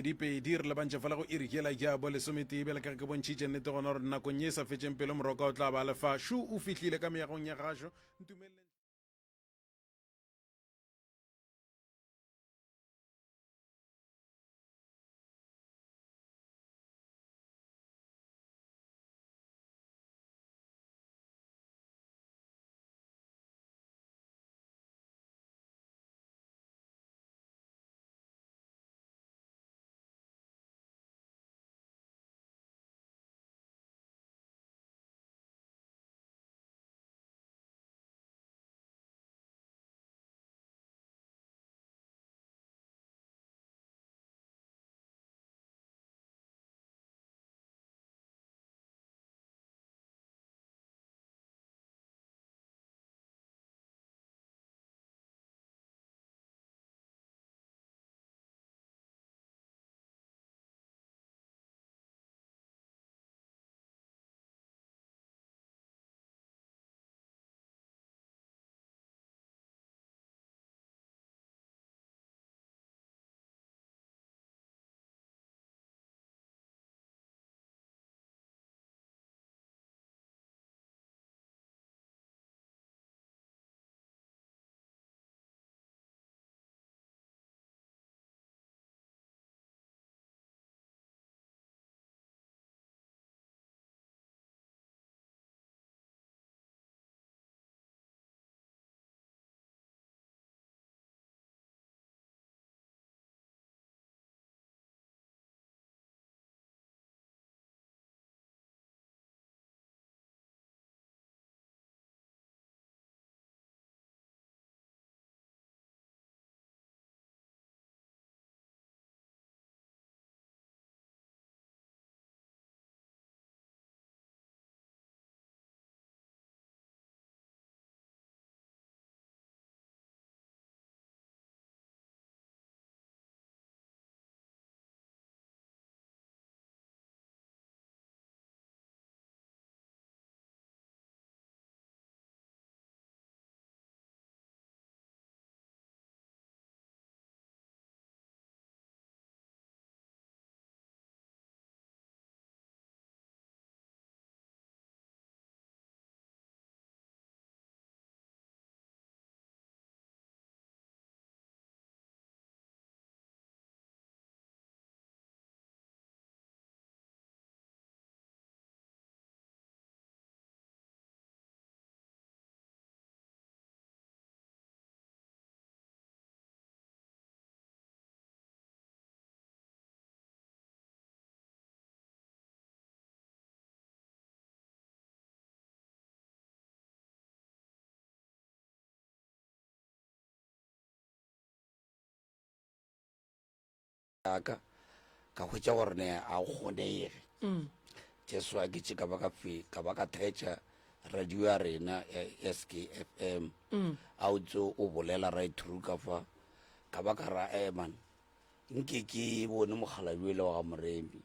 dipedi re lebantše fela go irikela ke a bo lesometebe le ka ke bontšhitše nnete gona gore nakong ye e sa fetšeng pele moroka o tla ba lefa šu o fihlile ka meagong ya gašo ntumelele ka hwetša gore ne a o kgonege jeswa ke tše ka ba ka thetša radio ya rena SKFM a o tse o bolela right through ka fa ka ba ka ra eman nke ke bone mogaladuele wa ga moremi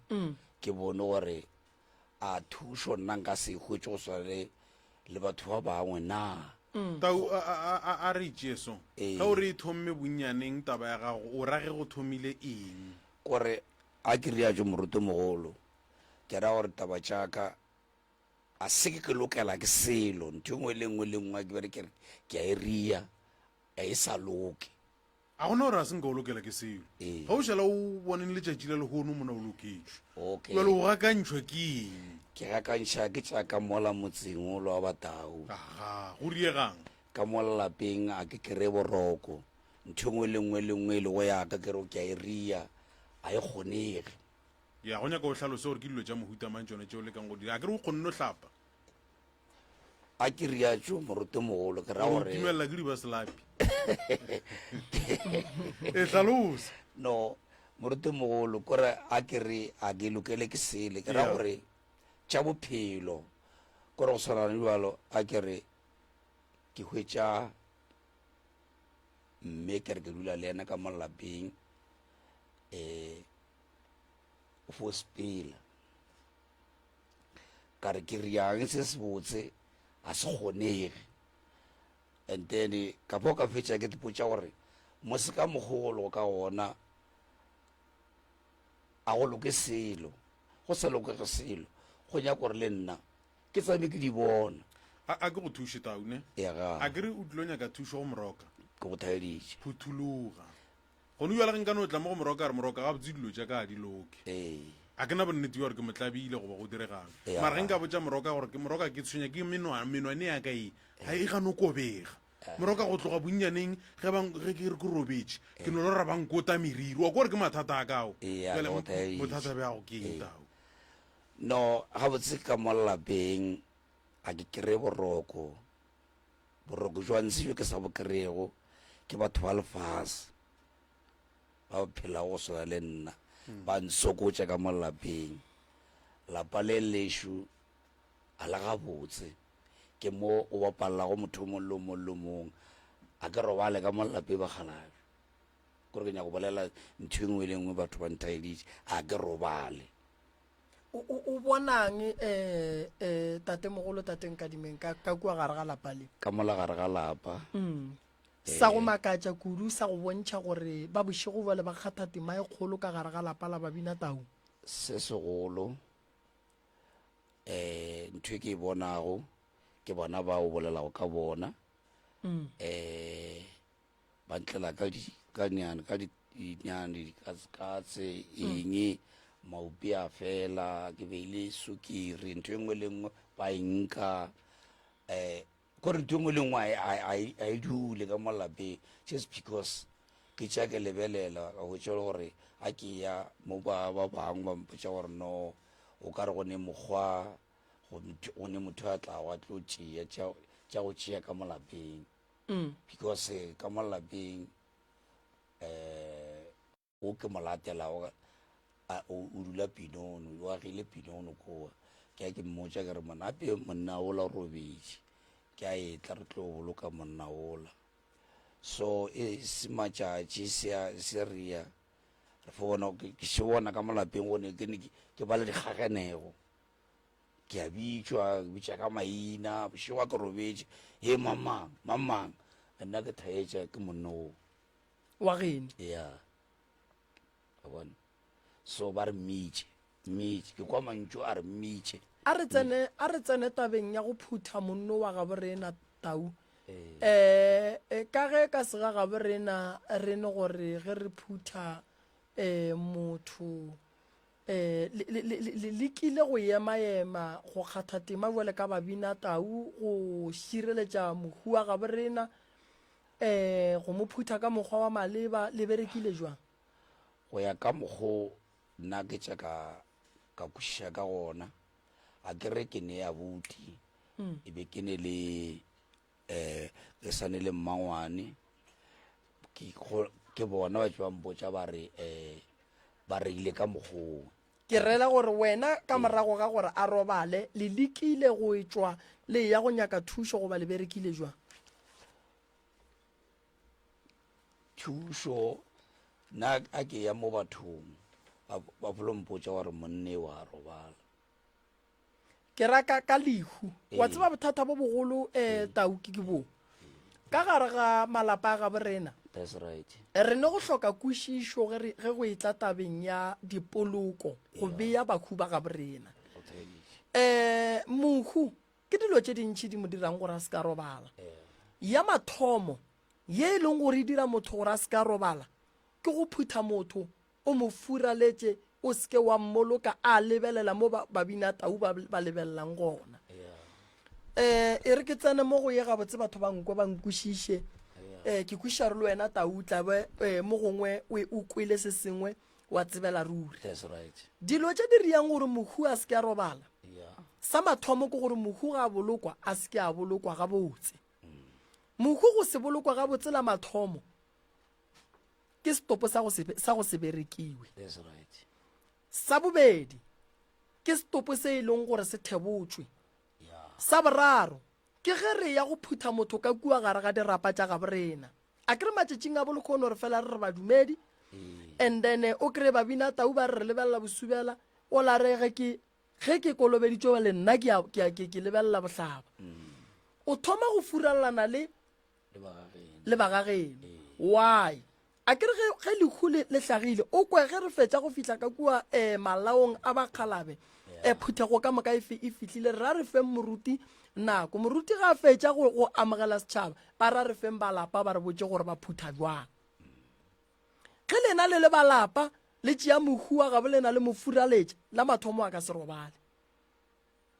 ke bone gore a thušo nna nka se hwetše go swale le batho ba bangwe na tau a re itšeso ga o re e thomme bonnyaneng taba ya gago o rage go thomile eng kore a ke riatšo moruti mogolo ke ra gore taba tšaka a se ke lokela ke selo ntho ngwe le ngwe le ngwe ke bere kere ke a e ria a e sa loke a gona gore a se nka o lokela ke selo ga o šala o boneng letšatši la lehono mona o loketšwe jale o gakantšhwa ke eng ke gakantšha ke tšaka mola motseng o lo wa batau aga go riegang ka mola lapeng a ke kere boroko ntho ngwe le ngwe le ngwe le go yaka kere ke a e ria a e kgonege ya go nyaka o hlalose gore ke dilo tša mohutamang tšone tšeo le kang go dira a kere o kgonne o hlapa a ke riatšo moruti mogolo ke ra gore timelela ke dibaselapi e hlalosa no moruti mogolo kore a ke re a ke lokele ke sele ke ra gore tša bophelo kore go swana le bjalo a ke re ke hwetša mme ke re ke dula le ena ka mo lapeng fo spela ka re ke riang se se botse a se kgonege and then ka po ka fetša ke tepotša gore mose ka mogolo ka gona a go loke selo go se lokege selo go nyaka gore le nna ke tsame ke di bona a ke go thuše taune ega a kere o tlilo nyaka thušo go moroka ke go thaeditše phuthologa gone o jala ge nkane o tla mo go moroka re moroka ga botse dilo tša ka di loke a ke na bonnete gore ke motlabile goba go diregang mara ge nka botša moroka gore ke moroka ke tshwenya ke menwane ya ka e ga e gane o kobega moroka go tloga bonnyaneng ge ke re ke robetse ke no le ra bankota meriri wa kore ke mathata a kao bothata bjago ke eng tao no ga botse ka mo lapeng a ke kry boroko jwa ntse ke sa bo kry-ego ke batho ba lefase ba phela go swana le nna ba nsokotša ka mo lapeng lapa le lešo a la gabotse ke mo o bapalelago motho mo le mong a ke robale ka mo lapeng ba galabe kore ke nyaka go bolela ntho e nngwe le nngwe batho ba nthaeditše a ke robale o bonang tate mogolo tateng kadimeng ka kua gare ga lapa le ka mola gare ga lapa sa go makatša kudu sa go bontšha gore ba bošego bale ba kgatha tema e kgolo ka gare ga lapa la Babina Tau se segolo ntho e ke e bonago ke bona ba o bolelago ka bona ba ntlela ka dinyane dikatse eng maupi a fela ke beile sukiri ntho e nngwe le nngwe ba enka kore ntho e nngwe le nngwe a e dule ka mo lapeng just because ke tša ke lebelela ka go tšele gore a ke ya mo ba bangwe ba mpotša gore no o ka re go ne mokgwa go ne motho a tlago a tlo tšea tša go tšea ka mo lapeng because ka mo lapeng o ke mo latelago o dula Pinono o agile Pinono koa ke a ke mmotša ke re monape monna ola robetše ke a etla re tlo boloka monna ola so se matšatši se ria re bona ke se bona ka malapeng gone ke ba le dikgagenego ke a bitša ka maina bošego a ke robetše e mamang nna ke thaetša ke monna o wa gene ya a bona so ba re mmitše ke kwa mantšu a re mmitše a re tsene tabeng ya go phutha monno wa gabo rena Tau ka ge ka sega gabo rena re ne gore ge re phutha motho le kile go ema go kgatha tema bole ka Babina Tau go šireletša mohu wa gabo rena go mo phutha ka mokgwa wa maleba le berekile jwang go ya ka mokgwa nna ke tša ka kwešiša ka gona a kere ke ne ya buti e be ke ne le ke sane le mmangwane ke bona ba tšwa mpotša ba re ile ka mokgong ke rela gore wena ka morago ga gore a robale le lekile go etšwa le ya go nyaka thušo goba le berekile jwang thušo nna a ke ya mo bathong ba mpotša gore monne wa robala ke raka ka lehu wa tseba bothata bo bogolo Tau ke bo ka gare ga malapa a gabo rena that's right re ne go hloka kwešišo ge go etla tabeng ya dipoloko go beya bakhu ba gabo rena mohu ke dilo tše dintšhi di mo dirang gore a se ka robala ya mathomo ye e leng gore e dira motho gore a se ka robala ke go phutha motho o mo furaletše o seke wa mmoloka a lebelela mo Babina Tau ba lebelelang gona e re ke tsene mo go ye gabotse batho ba nkwe ba nkwešiše ke kwešiša re le wena Tau tlabe mo gongwe o kwele se sengwe wa tsebela ruri dilo tše di riang gore mohu a seke a robala sa mathomo ke gore mohu ga a bolokwa a seke a bolokwa gabotse mohu go se bolokwa gabotse la mathomo ke stopo sa go se berekiwe sa bobedi ke stopo se e leng gore se thebotswe sa boraro ke ge re ya go phutha motho ka kua gare ga dirapa tša gabo rena a kere matšatšing a bolokgone gore fela re badumedi and then o kry Babina Tau ba re lebelela bosubela o la re ge ke kolobeditšwe le nna ke lebelela bohlaba o thoma go furalana le bagageno why a ke re ge lekhu le hlagile o kwe ge re fetša go fihla ka kua malaong a bakgalabe phuthego ka moka e fihlile ra re feng moruti nako moruti ga a fetša go amogela setšhaba ba ra re feng balapa ba re botse gore ba phutha jwang ge lena le balapa le tšea mohua ga bo lena le mofuraletša la mathomo a ka se robale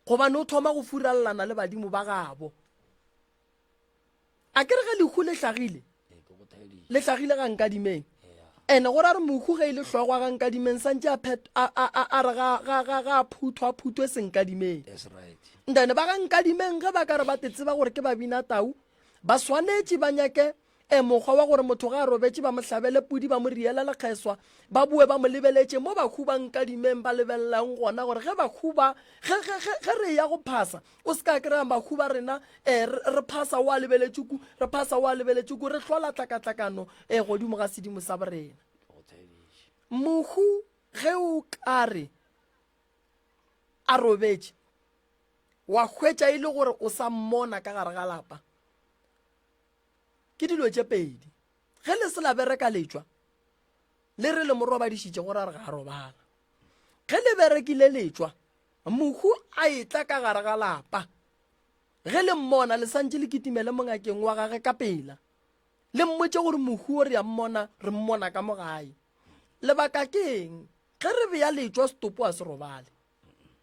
gobane o thoma go furalelana le badimo ba gabo a ke re ge lekhu le hlagile ga nkadimeng ene gore a re mohu ge e le hlogwa ga nkadimeng santse a re ga phuthwe senkadimeng ndane ba ga nkadimeng ge ba ka re ba tetseba gore ke babina tau ba swanetše ba nyake mokgwa wa gore motho ga a robetse ba mo hlabele pudi ba mo riela lekgeswa ba bue ba mo lebeletše mo bakhu ba nkadimeng ba lebelelang gona gore ge bakhu ba ge re ya go phasa o se ka kry-ang bakhu ba rena re phasa wa lebeletšeku re hlola tlakatlakano godimo ga sedimo sa borena mohu ge o ka re a robetse wa hwetša e le gore o sa mmona ka gare ga lapa ke dilo tše pedi ge le se la bereka letšwa le re le morobadišitše gore a re ga robala ge le berekile letšwa mohu a etla ka gare ga lapa ge le mmona le santse le kitimele mongakeng wa gage ka pela le mmotse gore mohu o re ya mmona re mmona ka mogae lebaka ke eng ge re beya letšwa setopo a se robale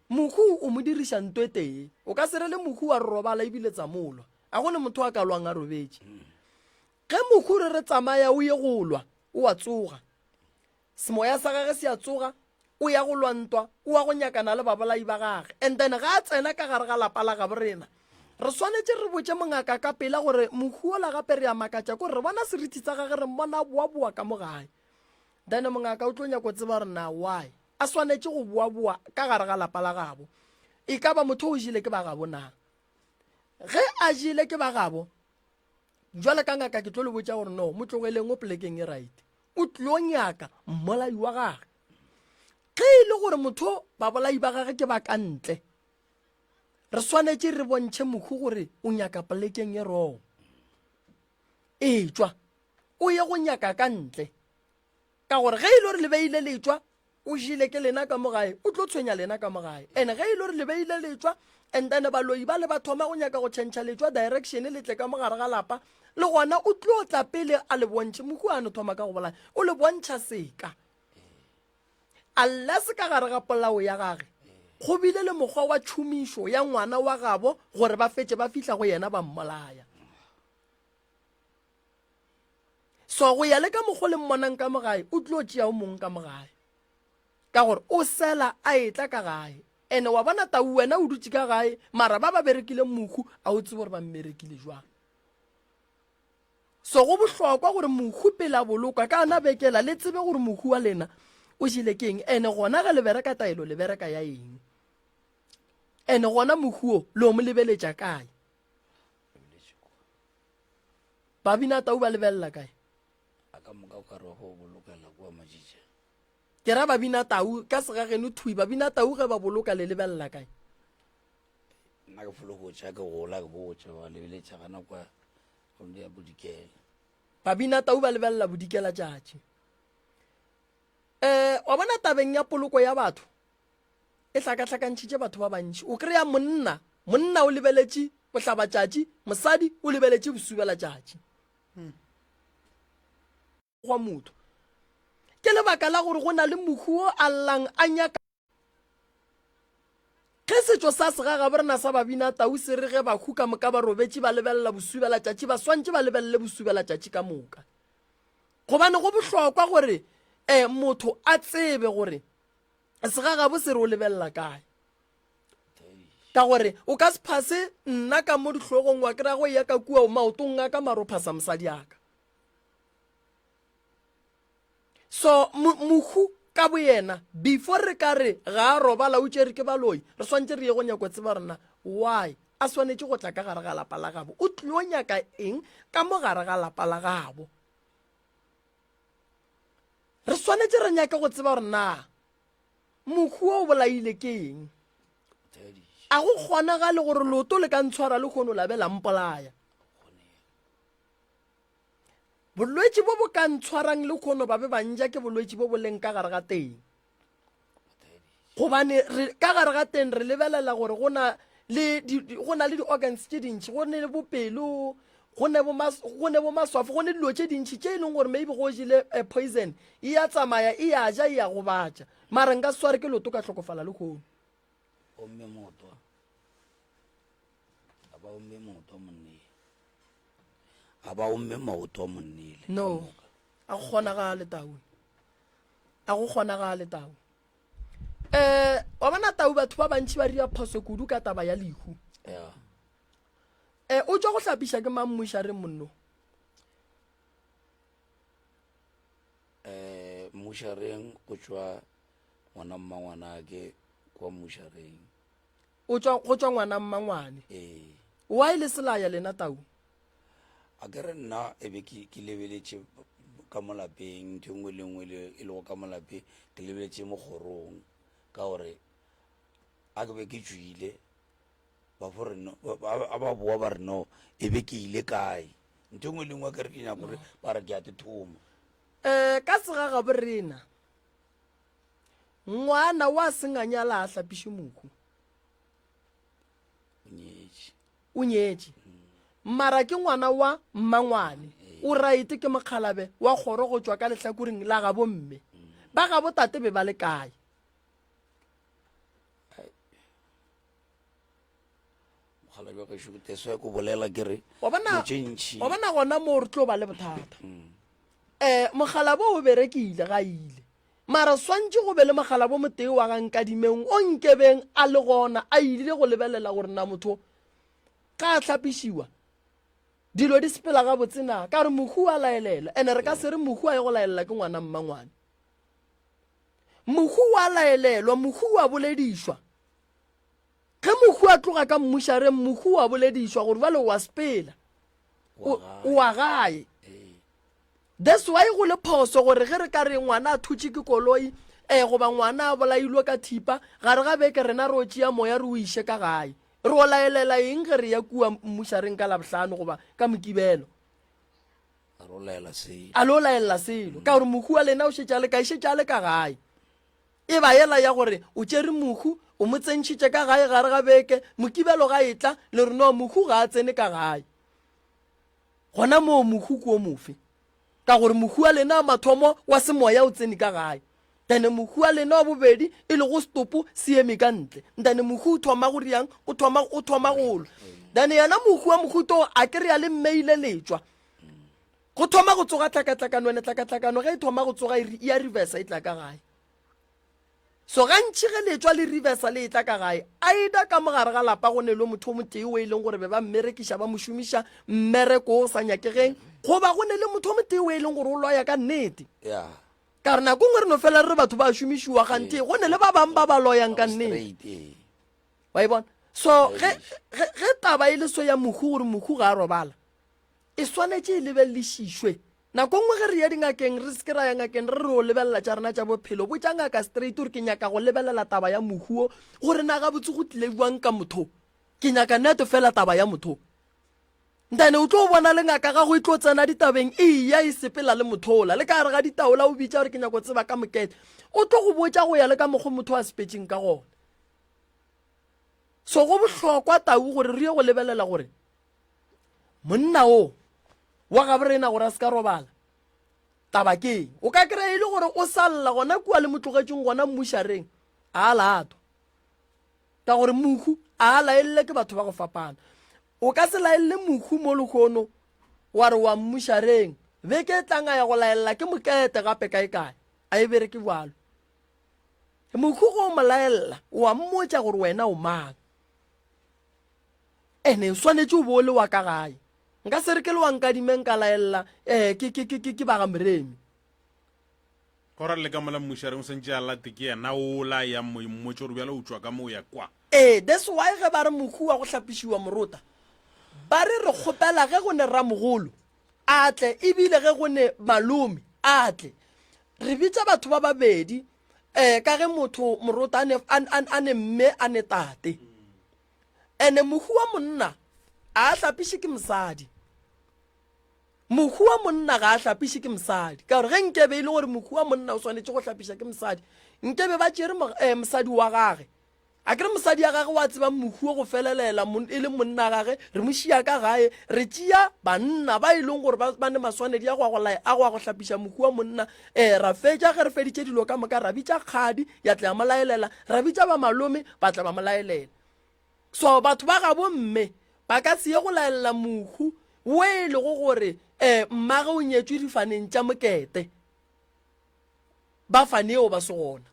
mohu o mo diriša ntwe tee o ka se re le mohu wa re robala ebile tsa molwa a gone motho a ka lwang a robetse ge mohu re tsamaya o ye go lwa o a tsoga semoya sa gage se a tsoga o ya go lwantwa o a go nyakana le babolai ba gage and then ga a tsena ka gare ga lapa la gabo rena re swanetse re botse mongaka ka pela gore mohu ola gape re ya makatša kore re bona seriti tsa gage re mmona boa ka mo gae then mongaka o tlo nyako tseba gore na why a swanetse go boa ka gare ga lapa la gabo e ka ba motho o jile ke ba gabo na ge a jile ke ba gabo jwale ka ngaka ke tlo le botša gore no mo tlogeleng o plekeng e right o tlo nyaka mmolai wa gage ge e le gore motho babolai ba gage ke ba ka ntle re swanetse re bontšhe mohu gore o nyaka plekeng e rong e tšwa o ye go nyaka ka ntle ka gore ge e le gore le beile letšwa o jile ke lena ka mogae o tlo tshwenya lena ka mogae and ge e le gore le beile letšwa and then baloi ba le ba thoma go nyaka go tšhentšha letšwa direction le tle ka mogare ga lapa le gona o tlo tla pele a le bontšhe mohu a no thoma ka go bolaya o le bontšha seka unless ka gare ga polao ya gage go bile le mokgwa wa tšhomišo ya ngwana wa gabo gore ba fetše ba fihla go yena ba mmolaya so go ya le ka mokgwa le mmonang ka mogae o tlo tšea o mongwe ka mogae ka gore o sela a etla ka gae ene wa bona tau wena o dutse ka gae mara ba ba berekile mohu a o tse gore ba mmerekile jwang so go bohlokwa gore mohu pele a bolokwa ka ana bekela le tsebe gore mohu wa lena o jile ke eng ene gona ga le bereka taelo le bereka ya eng ene gona mohuo le o mo lebeletša kae babina tau ba lebelela kae ke ra babina tau ka segageno thui babina tau ge ba boloka le lebelela kae nna ke folo go tša ke gola ke botša ba lebeletša gana kwa gonne ya bodikela babina tau ba lebelela bodikela tšatši wa bona tabeng ya poloko ya batho e hlakahlakantšhitše batho ba bantši o kry-a monna o lebeletše bohlabatšatši mosadi o lebeletše bosubela tšatši gwa motho ke lebaka la gore go na le mohu o a llang a nyaka ge setšo sa segaga borena sa babina tau se re ge bakhu ka moka ba robetše ba lebelela bosubela tšatši ba swantše ba lebelele bosubela tšatši ka moka gobane go bohlokwa gore motho a tsebe gore segaga bo se re o lebelela kae ka gore o ka se phase nna ka mo dihlogong wa kry-a go ya ka kua maotong a ka maro phasa mosadi aka so mohu ka boyena before re ka re ga a robala o tšere ke baloi re swantse re ye go nyako tseba rena why a swanetše go tla ka gare ga lapa la gabo o tlilo nyaka eng ka mo gare ga lapa la gabo re swanetše re nyake go tseba gore na mohu o bolaile ke eng a go kgonagale gore loto le ka ntshwara le kgono labela mpolaya bolwetse bo bo ka ntshwarang le kgono ba be banja ke bolwetse bo bo leng ka gare ga teng gobane ka gare ga teng re lebelela gore go na le di-organs tse dintšhi go ne le bopelo go ne bo maswafo go ne dilo tse dintšhi tse e leng gore maybe go jile poison e ya tsamaya e ya ja e ya gobatša mara nka sware ke loto ka tlhokofala le kgono omme moto aba omme moto monnile aba omme maoto monnile no a go kgonagale taung a go kgonagale taung wa bona tau batho ba bantši ba dira phoso kudu ka taba ya lehu o tswa go hlapiša ke mammušareng monno mmušareng go tswa ngwana mmangwanake kwa mmušareng go tswa ngwana mmangwane wa e le selaya lena tau a ke re nna e be ke lebeletše ka molapeng ntho engwe le ngwe e lego ka molapeng ke lebeletše mo kgorong ka gore a ke be ke tswile ba boa ba re no e be ke ile kae ntho engwe le ngwe ke re ke nyaka gore ba re ke a tethoma ka segaga borena ngwana wa senganyala a hlapiše mohu o nyetše mara ke ngwana wa mmangwane o raite ke mokgalabe wa kgoro go tswa ka lehlakoreng la ga bomme ba ga botate be ba le kae mokgalabe ga šute so ko bolela ke re wa bona gona mo re tlo ba le bothata mogalabe o berekile ga ile mara swantse go be le mogalabe motee wa ga nkadimeng o nkebeng a le gona a ile go lebelela gore na motho ka hlapišiwa dilo di sepela ga botsena ka re mohu a laelela ene re ka se re mohu a ye go laelela ke ngwana mmangwane mohu a laelelwa mohu a boledišwa ge mohu a tloga ka mmušareng mohu a boledišwa gore bale wa sepela o wa gae that's why go le phoso gore ge re ka re ngwana a thutše ke koloi goba ngwana a bolailwe ka thipa gare ga beke rena re o tšea moya re o iše ka gae re o laelela eng ge re ya kua mmušareng ka labohlano goba ka mokibelo a lo laelela selo ka gore mohu wa lena o šetša ka išetša le ka gae e ba yela ya gore o tšere mohu o mo tsentšhitše ka gae gare ga beke mokibelo ga e tla le re no mohu ga a tsene ka gae gona moo mohu ko mofe ka gore mohu wa lena mathomo wa semoya o tsene ka gae tane mohu wa lena wa bobedi e le go stopo se eme ka ntle ntane mohu o thoma go riang o thoma golo tane yana mohu wa mohuto a ke re ya le mmeile letswa go thoma go tsoga tlakatlakano ene tlakatlakano ge e thoma go tsoga ya reversa e tla ka gae so gantši ge letswa le reversa le e tla ka gae a ida ka mogare ga lapa go ne le motho o motee o e leng gore be ba mmerekiša ba mošomiša mmereko o sa nyakegeng goba go ne le motho o motee o e leng gore o loya ka nnete ka re nako ngwe re no fela re batho ba šomišiwa gante go ne le ba bangwe ba ba loyang ka nnete wa e bona so ge taba e le so ya mohu gore mohu ga a robala e swanetše e lebelelešišwe nako ngwe ge re ya dingakeng re seke ra ya ngakeng re re o lebelela tša rena tša bophelo bo tša ngaka straight gore ke nyaka go lebelela taba ya mohuo gore na gabotse go tlile buang ka motho ke nyaka neto fela taba ya motho ntane o tlo bona le ngaka ga go e tlo tsena ditabeng ya e sepela le mothola le ka gare ga ditaola o bitša gore ke nyako tseba ka mokete o tlo go botša go ya le ka mokgo motho a sepetseng ka gona so go bohlokwa tau gore re ye go lebelela gore monna o wa gaborena gore a se ka robala taba keng o ka kry-a e le gore o salela gona kua le motlogetseng gona mmušareng a lato ka gore mohu a laelele ke batho ba go fapana o ka se laelele mohu mo lekgono wa re wa mmušareng beke e tlang a ya go laelela ke mokete gape kae a e bereke bjalo mohu go mo laelela wa mmotša gore wena o mang ene swanetše o bo le wa ka gae nka se re ke le wa nkadimeng ka laelela ke baga moremi gora le ka mola mmušareng o sentše a late ke yena o la ya mmotse gore bjala o tswa ka mo ya kwa that's why ge ba re mohu wa go hlapišiwa morota ba re kgopela ge go ne ramogolo a tle ebile ge go ne malome a tle re bitsa batho ba babedi ka ge motho morota a ne mme a ne tate ene mohu wa monna a hlapiše ke mosadi mohu wa monna ga a hlapiše ke mosadi ka gore ge nkebe e le gore mohu wa monna o swanetse go hlapiša ke mosadi nkebe ba tšere mosadi wa gage a kere mosadi ya gage wa tseba mohu go felelela e le monna gage re mošia ka gae re tšea banna ba e leng gore ba ne maswanedi a go go hlapiša mohu wa monna ra fetša ge re feditše dilo ka moka ra bitša kgadi ya tla ya molaelela ra bitša ba malome ba tla ba molaelela so batho ba gabo mme ba ka se ye go laelela mohu o e lego gore mmage o nyetswe difaneng tša mokete ba faneo ba se gona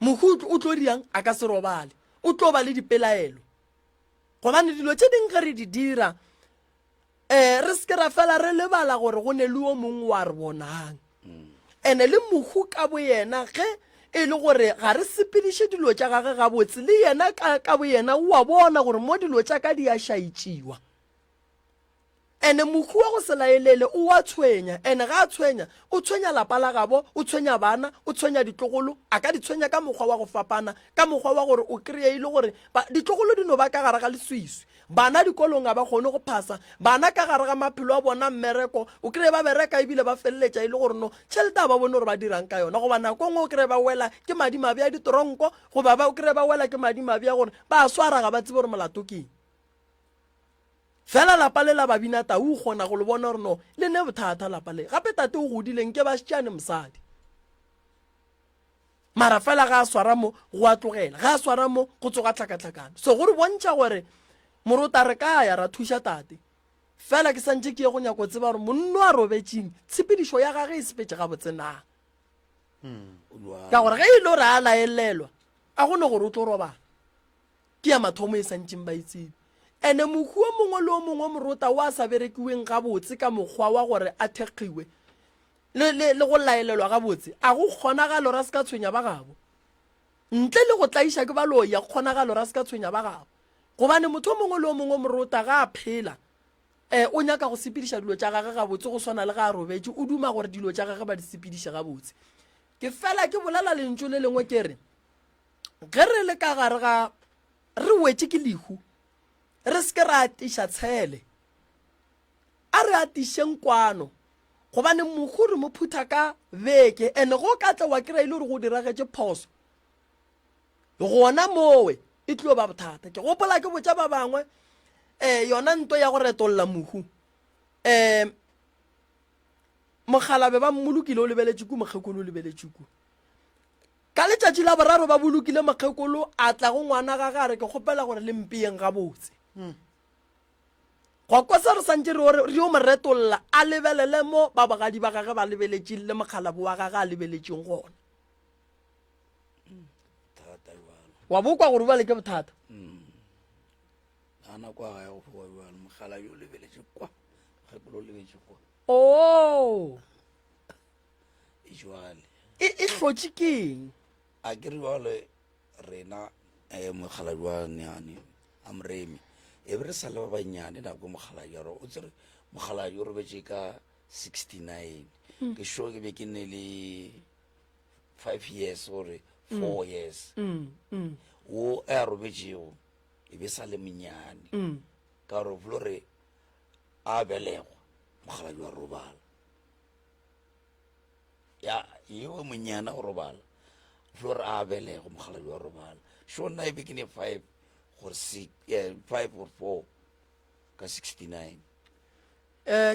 mohu o tlo diang a ka se robale o tlo ba le dipelaelo gobane dilo tše dingwe re di dira re seke ra fela re lebala gore go ne le o mongwe wa re bonang ene le mohu ka boyena ge e le gore ga re sepediše dilo tša gage gabotse le yena ka boyena o a bona gore mo dilo tša ka di a šaitšiwa ene mohu wa go se laelele o a tshwenya ene ga a tshwenya o tshwenya lapa la gabo o tshwenya bana o tshwenya ditlogolo a ka di tshwenya ka mokgwa wa go fapana ka mokgwa wa gore o kry-e ile gore ditlogolo di no ba ka gare ga leswiswi bana dikolong a ba kgone go phasa bana ka gare ga maphelo a bona mmereko o kry-e ba bereka ebile ba feleletša e le gore no tšhelete a ba bone gore ba dirang ka yona goba nako ngwe o kry-e ba wela ke madimabe a ditoronko goba o kry-e ba wela ke madimabe a gore ba swara ga ba tsebe gore molato keng fela lapa le la babina tau o kgona go le bona gore no le ne bothata lapa le gape tate o godileng ke ba šitšane mosadi mara fela ga a swara mo go a tlogela ga a swara mo go tsoga tlhakatlhakana so gore bontšha gore morota re ka ya ra thuša tate fela ke santse ke ye go nyako tseba gore monno a robetšeng tshepedišo ya gage e sepetse ga botsenang ka gore ge e le gore a laelelwa a gone gore o tlo robala ke ya mathomo e santseng ba itsebe ene mohu o mongwe le o mongwe morota o a sa berekiweng gabotse ka mokgwa wa gore a thekgiwe le go laelelwa gabotse a go kgonagalo ra se ka tshwenya ba gabo ntle le go tlaiša ke baloya kgonagalo ra se ka tshwenya ba gabo gobane motho o mongwe le o mongwe morota ga a phela o nyaka go sepediša dilo tša gage gabotse go swana le ga a robetse o duma gore dilo tša gage ba di sepediše gabotse ke fela ke bolela lentso le lengwe ke re ge re le ka gare ga re wetse ke lehu re seke re atiša tshele a re atišeng kwano gobane mohu re mo phutha ka beke ene go ka tla wa kry-a ile gore go diragetše phoso gona mowe e tlo ba bothata ke gopola ke botša ba bangwe yona nto ya go retolola mohu mogalabe ba mmolokile o lebeletše ku mokgekolo o lebeletše ku ka letšatši la boraro ba bolokile mokgekolo a tla go ngwana ga gare ke kgopela gore le mpeyeng gabotse go kwa se re santse re yo mo retolola a lebelele mo ba bogadi ba gage ba lebeletšeng le mokgalabo wa gage a lebeletšeng gona wa bokwa gore ba le ke bothata ana kwa ga go fwa ba mogala yo lebeletše kwa ge go lebeletše kwa oh ijwale e hlotše keng a ke re bale rena mogala wa nyane amremi e be re sa le ba banyane nako mogala ya ro o tsere mogala yo robetse ka 69 ke sho ke be ke ne le 5 years or 4 years o a robetšego e be sa le monyane ka ro flore a belego mogala yo robala ya yo monyana o robala flore a belego mogala yo robala sho na e be ke ne 5 or 6 5 or 4 ka 69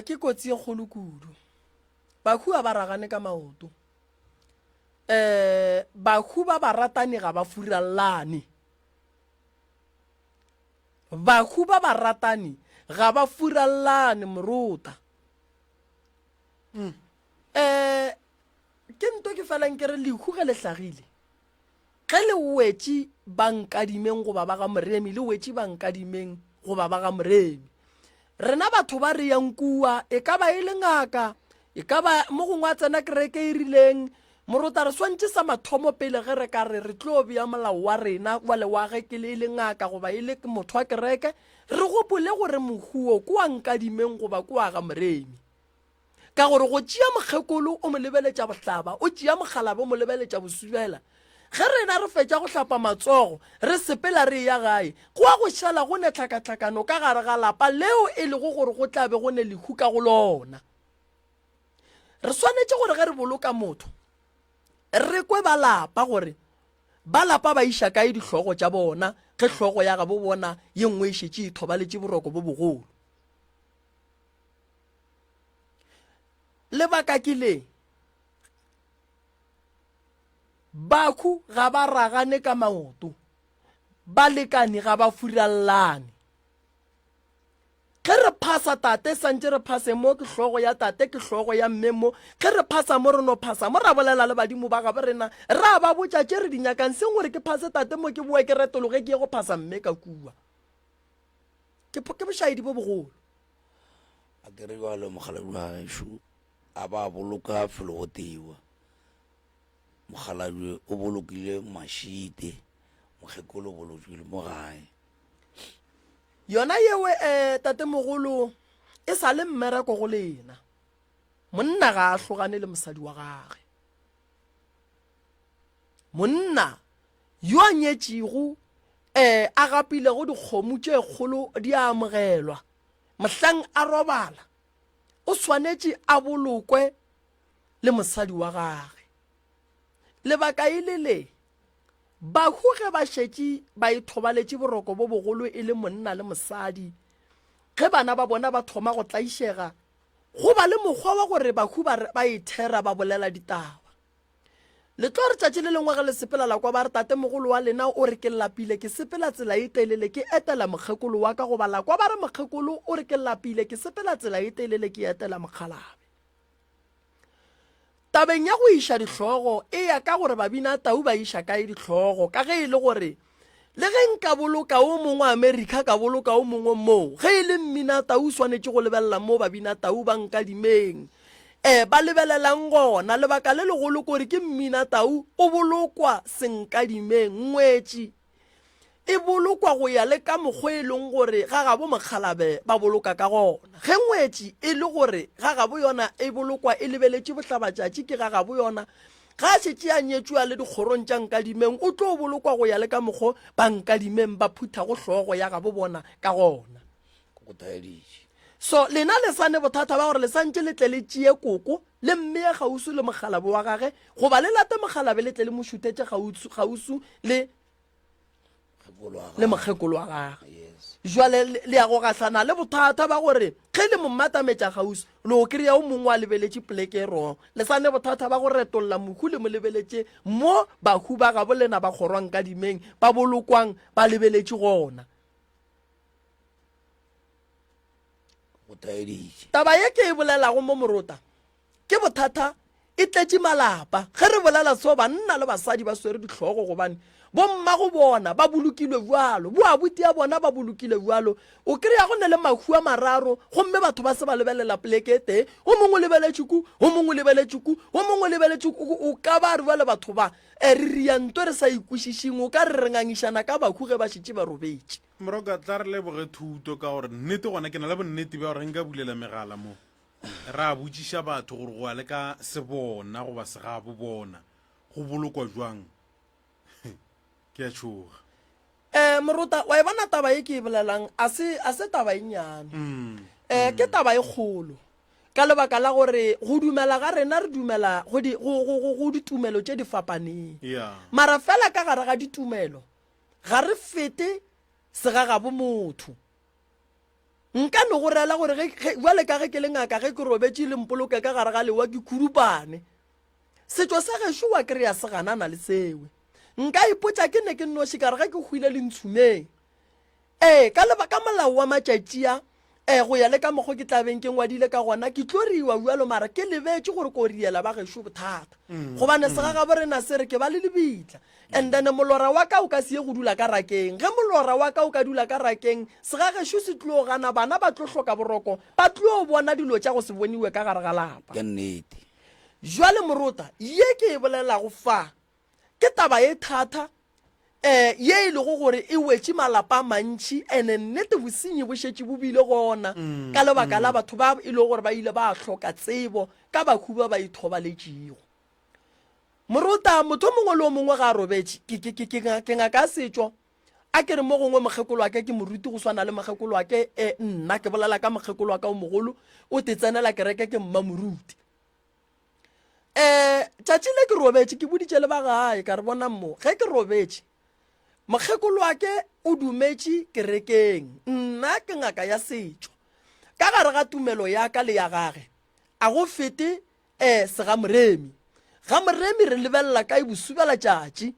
ke kotsi e kgolo kudu bahu ba ragane ka maoto bahu ba ratane ga ba furallane bahu ba ratane ga ba furallane morota ke nto ke felang ke re lehu ge le hlagile ge le wetše bankadimeng goba ba ga moremi le wetše bankadimeng goba ba ga moremi rena batho ba re yang kua e ka ba e le ngaka e ka ba mo gongwe a tsena kereke e rileng morota re swantse sa mathomo pele ge re ka re tlo bea molao wa rena wa lewaage ke le ngaka goba e le motho wa kereke re gopole gore mohuo ko wa nkadimeng goba ko wa ga moremi ka gore go tšea mokgekolo o mo lebeletša bohlaba o tšea mogalabe o mo lebeletša bosubela ge rena re fetša go hlapa matsogo re sepela re ya gae go a go šala go ne tlhakatlhakano ka gare ga lapa leo e lego gore go tlabe go ne lehu ka go lona. Re swanetše gore ge re boloka motho re kwe ba lapa gore ba lapa ba iša kae dihlogo tša bona ge hlogo ya gabo bona ye nngwe e šetše ithobaletše boroko bo bogolo. Lebaka ke le baku ga ba ragane ka maoto, ba lekane ga ba furallane. Ge re phasa tate santse re phase mo ke hlogo ya tate ke hlogo ya mme mo, ge re phasa mo re no phasa mo ra bolela le badimo ba gabe rena ra ba botša tše re di nyakang seng gore ke phase tate mo ke boa ke retologe ke ye go phasa mme ka kua. Ke bošaedi bo bogolo. A ke re jalo mogaladi wa gaešo a ba boloka felo go tewa. Mogaladi o bolokile mašite, mokgekolo o bolokile mo gae. Yona yewe tate mogolo e sa le mmereko go lena. Monna ga a hlogane le mosadi wa gage. Monna yo a nyetšego a gapile go dikgomo tše kgolo di a amogelwa. Mohlang a robala o swanetše a bolokwe le mosadi wa gage. Lebaka ile le bahu ge ba šetše ba ithobaletše boroko bo bogolo e le monna le mosadi, ge bana ba bona ba thoma go tlaišega go ba le mokgwa wa gore bahu ba ithera ba bolela ditaba. Le tlo re tšatši le lengwe ge le sepela la kwa ba re tate mogolo wa lena o re ke lapile ke sepela tsela e telele ke etela mokgekolo wa ka go ba la kwa ba re mokgekolo o re ke lapile ke sepela tsela e telele ke etela mokgalabe. Tabeng ya go iša dihlogo e ya ka gore babina tau ba iša kae dihlogo, ka ge e le gore le ge nka boloka o mongwe America ka boloka o mongwe moo, ge e le mmina tau swanetše go lebelela mo babina tau ba nka dimeng ba lebelelang gona. Lebaka le legolo kore ke mmina tau o bolokwa senkadimeng, ngwetši e bolokwa go ya le ka mokgwa e leng gore ga gabo mokgalabe ba boloka ka gona. Ge ngwetši e le gore ga gabo yona e bolokwa e lebeletše bohlabatšatši ke ga gabo yona ga šetše a nyetšwa le dikgorong tša nkadimeng o tlo bolokwa go ya le ka mokgwa ba nkadimeng ba phutha go hlogo ya gabo bona ka gona. So lena le sane bothata ba gore le santše le tle le tšee koko le mme ya gausu le mogalabo wa gage goba le late mogalabe le tle le mošutetše gausu le mokgekolo wa gage. Jwale le ya go gahlana le bothata ba gore ge le mommatametša gausu le o kry-a o mongwe a lebeletše poleke e rong, le sane bothata ba go retolola mohu le mo lebeletše mo bahu ba gabo lena ba kgorwang ka dimeng ba bolokwang ba lebeletše gona. Taba ye ke e bolelago mo morota ke bothata e tletše malapa. Ge re bolela seo banna le basadi ba swere dihlogo gobane bomma go bona ba bolokilwe bjalo, bo abuti ya bona ba bolokile bjalo. O kry-a go ne le mahu a mararo gomme batho ba se ba lebelela polekete, o mongwe lebeletšuku o mongwe lebeletšuku o mongwe lebeletšuku. O ka ba re bale batho ba re rianto re sa ikwešišing o ka re ngangišana ka bahu ge ba šetše ba robetše. Moroka tla re leboge thuto ka gore nnete gona ke na le bonnete ba gore nka bulela megala mo ra botšiša batho gore go a le ka se bona goba se ga bo bona go bolokwa jwang. Ke a tšhoga. Morota wa e bona taba ye ke e bolelang a se taba e nyane, ke taba e kgolo ka lebaka la gore go dumela ga rena re dumela go ditumelo tše di fapaneng, mara fela ka gare ga ditumelo ga re fete segagabo motho. Nka no go rela gore jwale ka ge ke le ngaka ge ke robetše le mpoloke ka gare ga lewa ke khurupane setšo sa gešo wa kry-a se ganana le sewe. Nka ipotša ke ne ke nnoši ka re ge ke hwile le ntshumeng ka lebaka molao wa matšatšia go ya le ka mokgwa ke tlabeng ke ngwadile ka gona ke tlo riwa bjalo mara ke lebetše gore ko riela ba gešo bothata gobane segagabo rena se re ke ba le lebitla. And then molora wa ka o ka se ye go dula ka rakeng, ge molora wa ka o ka dula ka rakeng segagešo se tlo gana bana ba tlo hloka boroko ba tlo bona dilo tša go se boniwe ka gare ga lapa. Jwale morota ye ke e bolelago fa ke taba ye thata ye e lego gore e wetše malapa a mantši ene nnete bosenyi bo šetše bo bile gona ka lebaka la batho ba e le gore ba ile ba hloka tsebo ka bahu ba ithobaletšego. moruta motho mongwe le o mongwe ga a robetse ke ngaka setšo a ke re mo gongwe mokgekolo wa ke moruti go swana le mokgekolo wa ke nna ke bolela ka mokgekolo wa ka o mogolo o te tsenela kereke ke mma moruti tšatši le ke robetse ke boditše le ba gae ka re bona mo ge ke robetse mokgekolo wa ke o dumetše kerekeng nna ke ngaka ya setšo ka gare ga tumelo ya ka le ya gage a go fete segamoremi ga moremi re lebelela ka e bosubela tšatši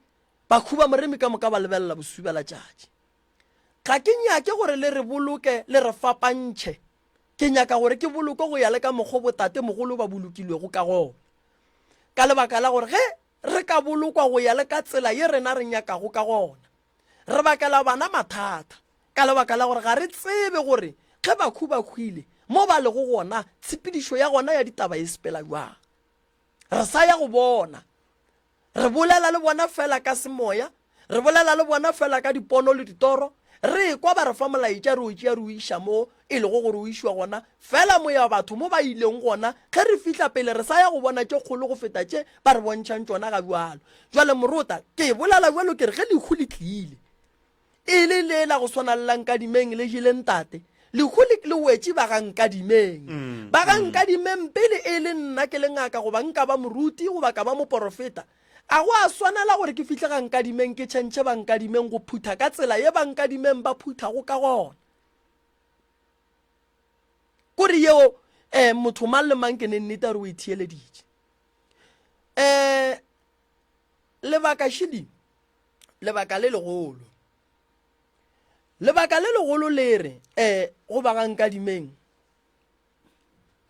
bakhuba moremi ka moka ba lebelela bosubela tšatši ga ke nyake gore le re boloke le re fapantšhe ke nyaka gore ke boloke go ya le ka mokgwa botate mogolo ba bolokilwego ka gona ka lebaka la gore ge re ka bolokwa go ya le ka tsela ye rena re nyakago ka gona re bakela bana mathata ka lebaka la gore ga re tsebe gore ge bakhu ba khwile mo ba lego gona tshepedišo ya gona ya ditaba e sepela jwang re sa ya go bona re bolela le bona fela ka semoya re bolela le bona fela ka dipono le ditoro re kwa ba re fa molaetša re o tšea re o iša mo e lego gore o išwa gona fela moya batho mo ba ileng gona ge re fihla pele re sa ya go bona tše kgolo go feta tše ba re bontšhang tšona ga bjalo jwale moruta ke bolela bjalo ke re ge lehu le tlile e le lela go swana le lankadimeng le jeleng tate lehu le wetše ba ga nkadimeng ba ga nkadimeng pele e le nna ke le ngaka goba nka ba moruti goba ka ba moporofeta a go a swanela gore ke fihle ga nkadimeng ke tšhentšhe ba nkadimeng go phutha ka tsela ye ba nkadimeng ba phuthago ka gona kore yeo motho mang le mang ke ne nnete re o itheeleditše lebaka shedi lebaka le legolo le re go ba ga nkadimeng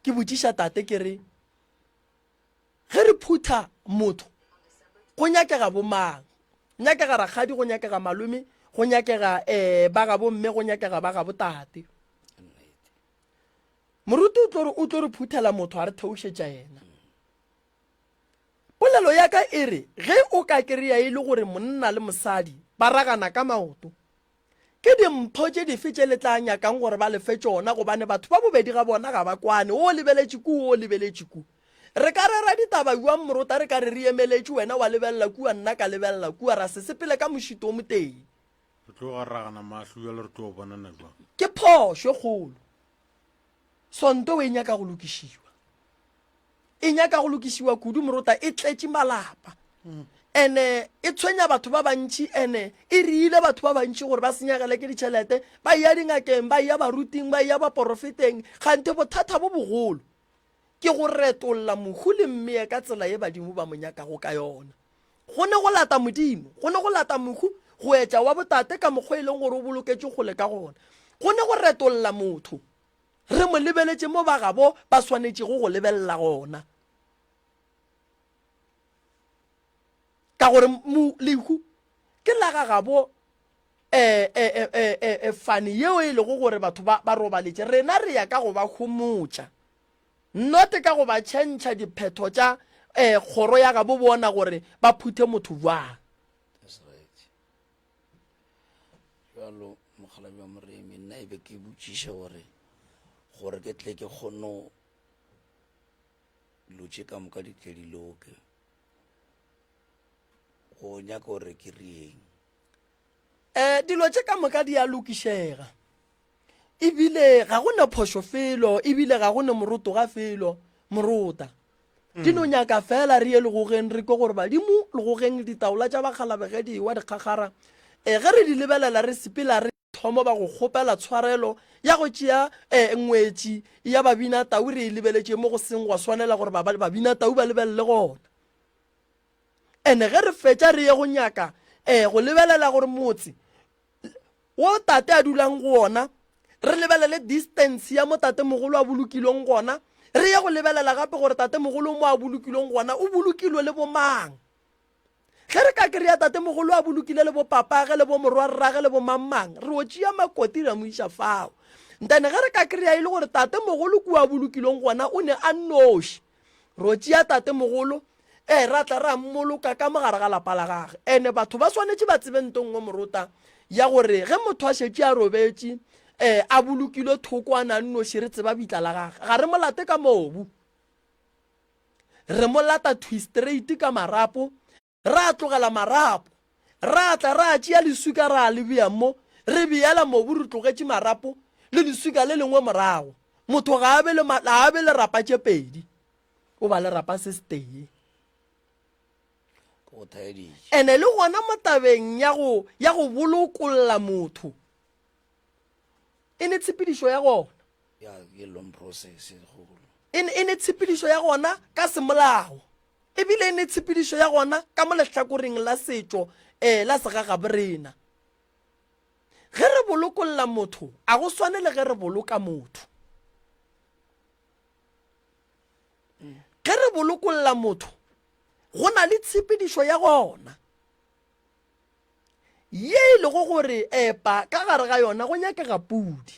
ke botšiša tate ke re ge re phutha motho go nyakega bomang nyakega rakgadi go nyakega malome go nyakega ba ga bomme go nyakega ba ga botate moruti o tlo re phuthela motho a re theošetša yena polelo ya ka e re ge o ka kry-a e le gore monna le mosadi ba ragana ka maoto ke dimpho tše dife tše le tla nyakang gore ba lefe tšona gobane batho ba bobedi ga bona ga ba kwane o lebeletše ku o lebeletše ku re ka rera ditaba jwang moruta re ka re re emeletše wena wa lebelela kua nna ka lebelela kua ra se sepele ka mošito o moteng re tlo ga ragana mahlo ya le re tlo bonana jwang ke phošo kgolo sonto e nyaka go lokišiwa e nyaka go lokišiwa kudu moruta e tletše malapa ene e tshwenya batho ba bantši ene e riile batho ba bantši gore ba senyagele ke ditšhelete ba ya dingakeng ba ya baruting ba ya baporofeteng gante bothata bo bogolo ke go retolla mohu le mmea ka tsela ye badimo ba monyakago ka yona go ne go lata modimo go ne go lata mohu go etša wa botate ka mokgwa e leng gore o boloketše kgole ka gona go ne go retolla motho re mo lebeletše mo ba gabo ba swanetšego go lebelela gona ka gore lehu ke la ga gabo fane yeo e lego gore batho ba robaletše rena re ya ka go ba humotša note ka go ba tšhentšha diphetho tša kgoro ya gabo bona gore ba phuthe motho jwang jalo mogalabi wa moremi nna e be ke botšiše gore ke tle ke kgono lotše ka moka ditlediloke go nyaka gore ke rieng dilo tše ka moka di a lokišega ebile ga go ne phošo felo ebile ga go ne moroto ga felo moruta di no nyaka fela re ye legogeng re ke gore badimo legogeng ditaola tša bakgalabegedi wa dikgagara ge re di lebelela re sepela re thomo ba go kgopela tshwarelo ya go tšea ngwetši ya babina tau re e lebeletše mo go seng gwa swanela gore babina tau ba lebelele gona ene ge re fetša re ye go nyaka go lebelela gore motse wo tate a dulang go ona re lebelele distance ya mo tate mogolo a bolokilweng gona re ye go lebelela gape gore tate mogolo mo a bolokilweng gona o bolokilwe le bomang ge re ka kry-a tate mogolo a bolokile le bo papage le bo morwarrage le bo mammang re o tšea makoti ra mo iša fao ntane ge re ka kry-a e le gore tate mogolo kua bolokilweng gona o ne a nnoši re o tšea tate mogolo ra tla ra mmoloka ka mogare ga lapa la gage ene batho ba swanetše ba tsebe ntongwe moruta ya gore ge motho a šetše a robetše a bolokilwe thoko a na nnoši re tseba bitla la gage ga re molate ka mobu re mo lata twistraight ka marapo ra tlogela marapo ra tla ra tšea lesuka ra le bea mo re beela mobu re tlogetše marapo le lesuka le lengwe morago motho ga a be le rapa tše pedi o ba le rapa se setee ene le gona mo tabeng ya go bolokolola motho e ne tshepedišo ya gona e ne tshepedišo ya gona ka semolao ebile e ne tshepedišo ya gona ka mo lehlakoreng la setšo la segagaborena ge re bolokolola motho a go swane le ge re boloka motho ge re bolokolola motho go na le tshepedišo ya gona ye e lego gore epa ka gare ga yona go nyakega pudi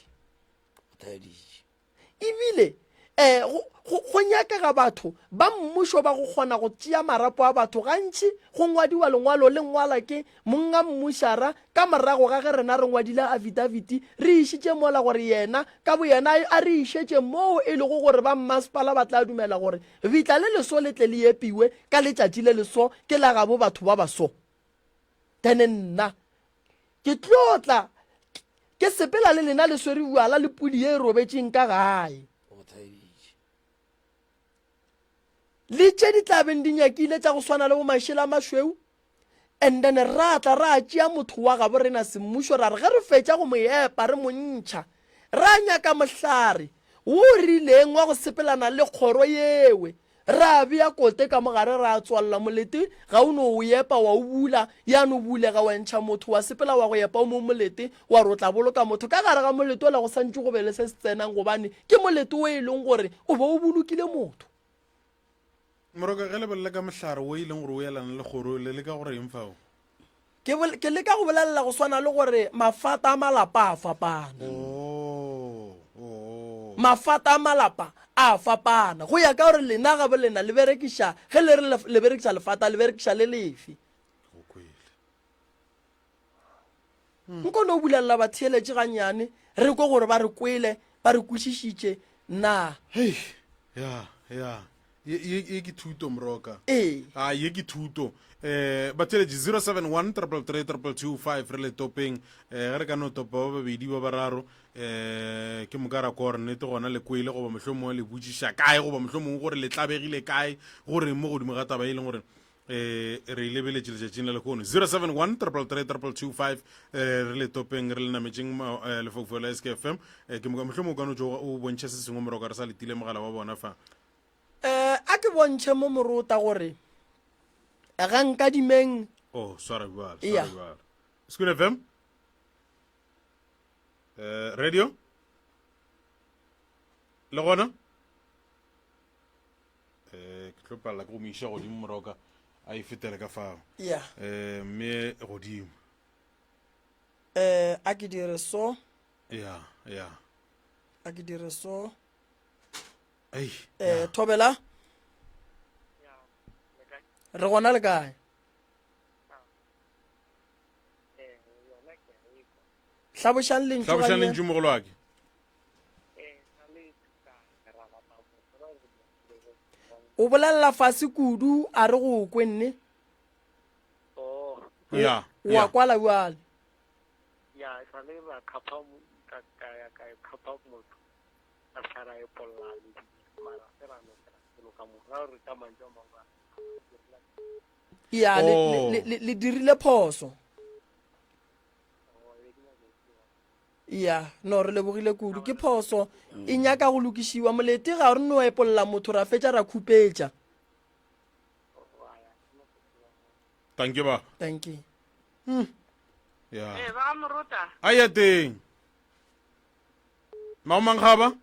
ebile go nyakega batho ba mmušo ba go kgona go tšea marapo a batho gantši go ngwadiwa lengwalo le ngwala ke monga mmušara ka morago ga ge rena re ngwadile affidaviti re išitše mola gore yena ka bo yena a re išetše moo e lego gore ba mmasepala ba tla dumela gore bitla le leso le tle le epiwe ka letšatši le leso ke la gabo batho ba baso then nna ke tlotla ke sepela le lena le swere buala le pudi e robetšeng ka gae le tše di tlabeng di nyakile tša go swana le bo mašela a mašweu and then ra tla ra tšea motho wa gabo rena semmušo ra re ge re fetša go mo epa re montšha ra nyaka mohlare wo rileng wa go sepelana le kgoro yewe ra bea kote ka mogare ra tswalela molete ga o no o epa wa o bula ya no bulega wa ntšha motho wa sepela wa go epa o mo molete wa re o tla boloka motho ka gare ga molete o la go santse go be le se se tsenang gobane ke molete o e leng gore o be o bolokile motho moroka ge le bolela ka mohlare o e leng gore o yelana le kgoro le ka gore eng fao ke leka go bolelela go swana le gore mafata a malapa a fapana mafata a malapa a fapana go ya ka gore lena ga bo lena le berekiša ge le re le berekiša lefata le berekiša le lefe nkone o bulelela batheeletše gannyane re ko gore ba re kwele ba re kwešišitše na ya ye ke thuto moroka ye ke thuto batheletše 071 333 re le topeng ge re ka no topa ba babedi ba bararo ke mokara kore nnete gona le kwele goba mohlomongwe le botšiša kae goba mohlomongwe gore le tlabegile kae gore mo godimo ga taba e leng gore re lebeletše letšatšing le lekono 071 333 re le topeng re le nametšeng lefaufo la SKFM ke mohlomongwe o kanotse o bontšha se sengwe moroka re sa letile mogala wa bona fa a ke bontšhe mo morota gore ga nkadimeng School FM radio le gona ke tlo palela ke go mo iša godimo moroka a e fetele ka fao mme godimo a ke dire so a ke dire so thobela re gona le kae hlabošang lentšu mogolo wake o bolelela fase kudu a re go kwenne wa kwala bjale ya le dirile phoso ya no re lebogile kudu ke phoso e nyaka go lokišiwa molete ga re no epolola motho ra fetša ra khupetša thank you ba thank you ba morota a ya teng maomangaba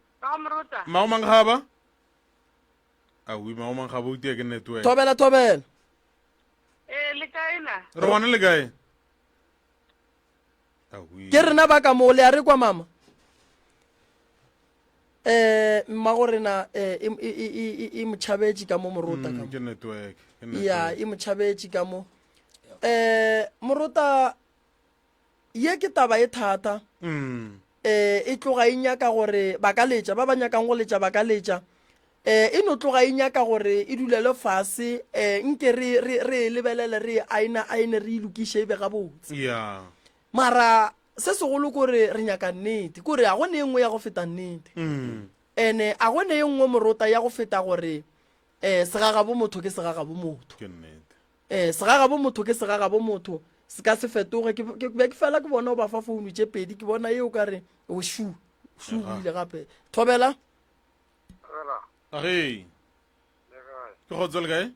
a wi maomangaba o tia ke network thobela le kae na re gona le kae ke rena ba ka mo le a re kwa mama mma go rena e motšhabetše ka mo morota ka ke network ya e motšhabetše ka mo morota ye ke taba e thata e tloga e nyaka gore ba ka letša ba ba nyakang go letša ba ka letša e no tloga e nyaka gore e dulele fase nke re lebelele re aine re ilokiše e be gabotse ya mara se segolo kore re nyaka nnete kore a gone e nngwe ya go feta nnete ene a gone e nngwe morota ya go feta gore segagabo motho ke segagabo motho ke nnete segagabo motho ke segagabo motho se ka se fetoge ke be ke fela ke bona o ba fa founu tše pedi ke bona eo ka re o shu ile gape thobela Hey, ke kgotsa le kae?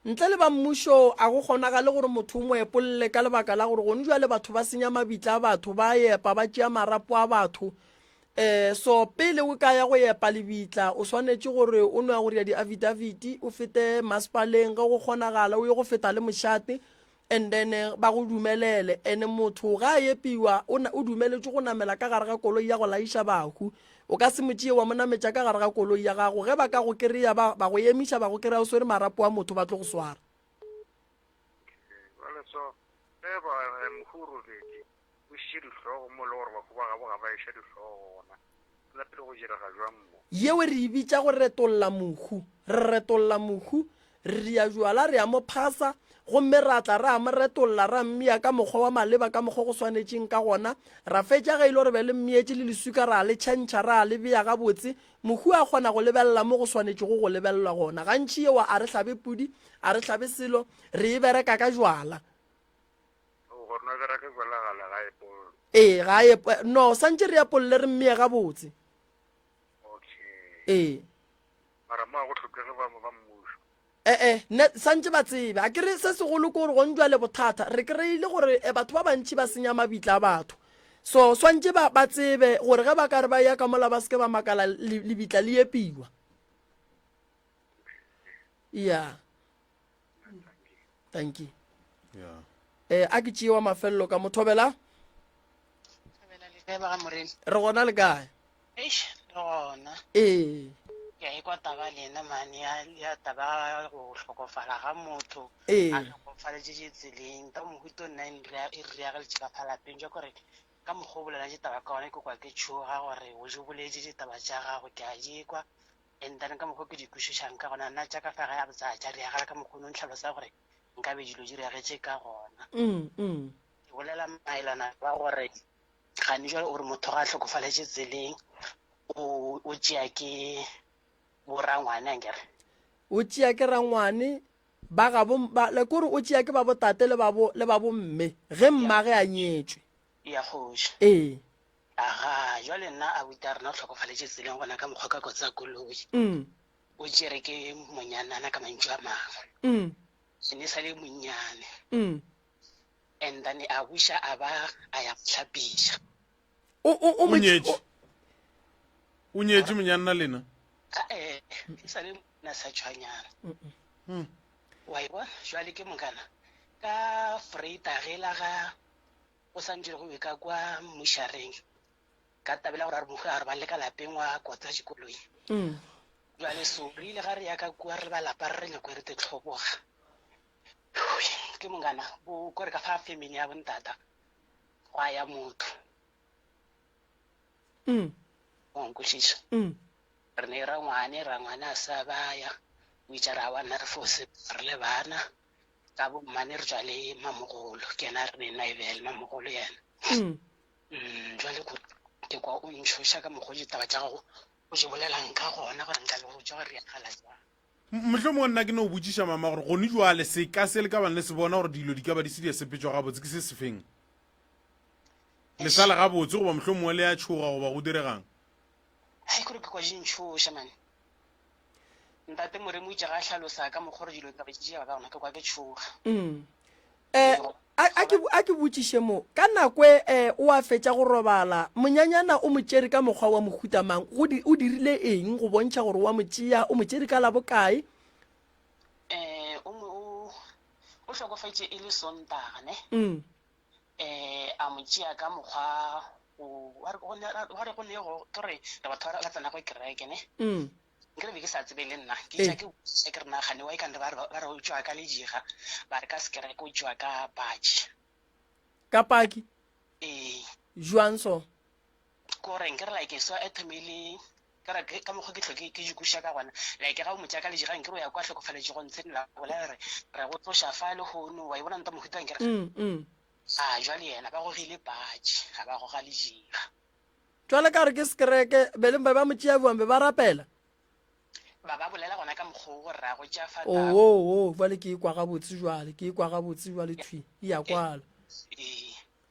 ntle le ba mmušo a go kgonagale gore motho o mo epolele ka lebaka la gore gone jwale batho ba senya mabitla a batho ba epa ba tšea marapo a batho so pele o ka ya go epa lebitla o swanetše gore o no ya gore ya di-affidaviti o fete masepaleng ga go kgonagala o ye go feta le mošate and then ba go dumelele ene motho ga a epiwa o dumeletše go namela ka gare ga koloi ya go laiša bahu o ka se motšee wa monametša ka gare ga koloi ya gago ge ba ka go kry-a ba go emiša ba go kry-a o swere marapo a motho ba tlo go swara yeo re e bitša go retolola mohu re retolola mohu re ya jwala re ya mo phasa gomme ra tla re a mo retolola ra mmea ka mokgwa wa maleba ka mokgwa go swanetšeng ka gona ra fetša ge ile gore be le mmeetse le lesuka ra le tšhentšha ra le bea gabotse mohu a kgona go lebelela mo go swanetše go lebelelwa gona gantši eo a re hlabe pudi a re hlabe selo re e bereka ka jwala ga no santše re apolole re mmea gabotse santse ba tsebe a kere se segolo ke gore gonjwa le bothata re kry-ile gore batho ba bantši ba senya mabitla a batho so swantse ba tsebe gore ge ba ka re ba ya ka mola ba seke ba makala lebitla le epiwa ya thank you a ke tšewa mafelelo ka mothobela re gona le kae ke a ikwa taba lena mane ya taba go hlokofala ga motho Ee. a hlokofaletse ditseleng ka mohuto nna e reageletše ka phalapeng ja kore ka mokgwa o bolela ditaba ka gona ke kwa ke tšhoga gore o je boletse ditaba tša gago ke a jekwa and then ka mokgwa ke di kwešišang ka gona nna tša ka fa ga ya botsaja reagela ka mokgwa o no ntlhalosa gore nka be dilo di reagetše ka gona ke bolela maelana ba gore gane jale o re motho ga a hlokofaletse tseleng o tšea ke borangwane ankere o tšea ke rangwane ba gabo le kore o tšea ke ba botate le ba bomme ge mmage a nyetšwe ya kgoša aga jwale nna a buta a rena o tlhokofaletše tseleng gona ka mokgwa ka kotsa koloi o tšere ke monyanana ka mantšu a mangwe ene sa le monnyane and then a buša a ba a ya tlhapiša o nyetše monyanna lena e sa le na sa tshwanyana wa e bona jwale ke mokana ka freita ge la ga o santse go be ka kwa mošareng ka tabela gore a re ba le ka lapeng wa kotsa dikoloi jwale so re ile ga re ya ka kua re ba lapa re nyako re te tlhoboga ke mongana bo kore ka fa family ya bontata go ya motho o nkwešiša re ne ra ngwane a sa baya o itša ra wana re fose re le bana ka bommane re tswa le mamogolo ke ena re ne naebele mamogolo yena jwale ke kwa o ntšhoša ka mokgwa ditaba tša gago o je bolelang ka gona gore nka le go tša gore reagala jang mohlomong nna ke ne o botšiša mama gore gone jwale se ka se le ka bane le se bona gore dilo di ka ba di se di sepetšwa gabotse ke se sefeng le sala gabotse goba mohlomong le ya tšhoga goba go diregang ai kore ke kwa dintšhoša mane ntate moremo itša ga a hlalosa ka mokgwa gore dilo ka betšea ka gona ke kwa ke tšhoga a ke botšiše mo ka nakwe o a fetša go robala monyanyana o motšere ka mokgwa wa mohutamang o dirile eng go bontšha gore wa motšea o motšere ka labokae o hlokofetše e le sontagane a motšea ka mokgwa wa re gone gore re batho ba tsena go kereke ne nkere be ke sa tsebe le nna ke ja ke re nagane wa ikande ba re o tšwa ka lediga ba re ka sekereke o tšwa ka patši ka paki jwang so ko reng ke re like so etemele ka mokgwa ke tlhoke ke jikuša ka gona like ga o motsa ka lejigang ke re o ya kwa tlhokofaletše go ntse la bola re go tloša fa le hono wa bona nta mohutang ke re jwale yena ba gogile patši ga ba goga lejiga jwale ka re ke sekereke beleng ba mo tšea buang be ba rapela ba bolela gona ka mokgwa gore ra go tša fata jwale ke ikwa gabotse jwale thwi ya kwala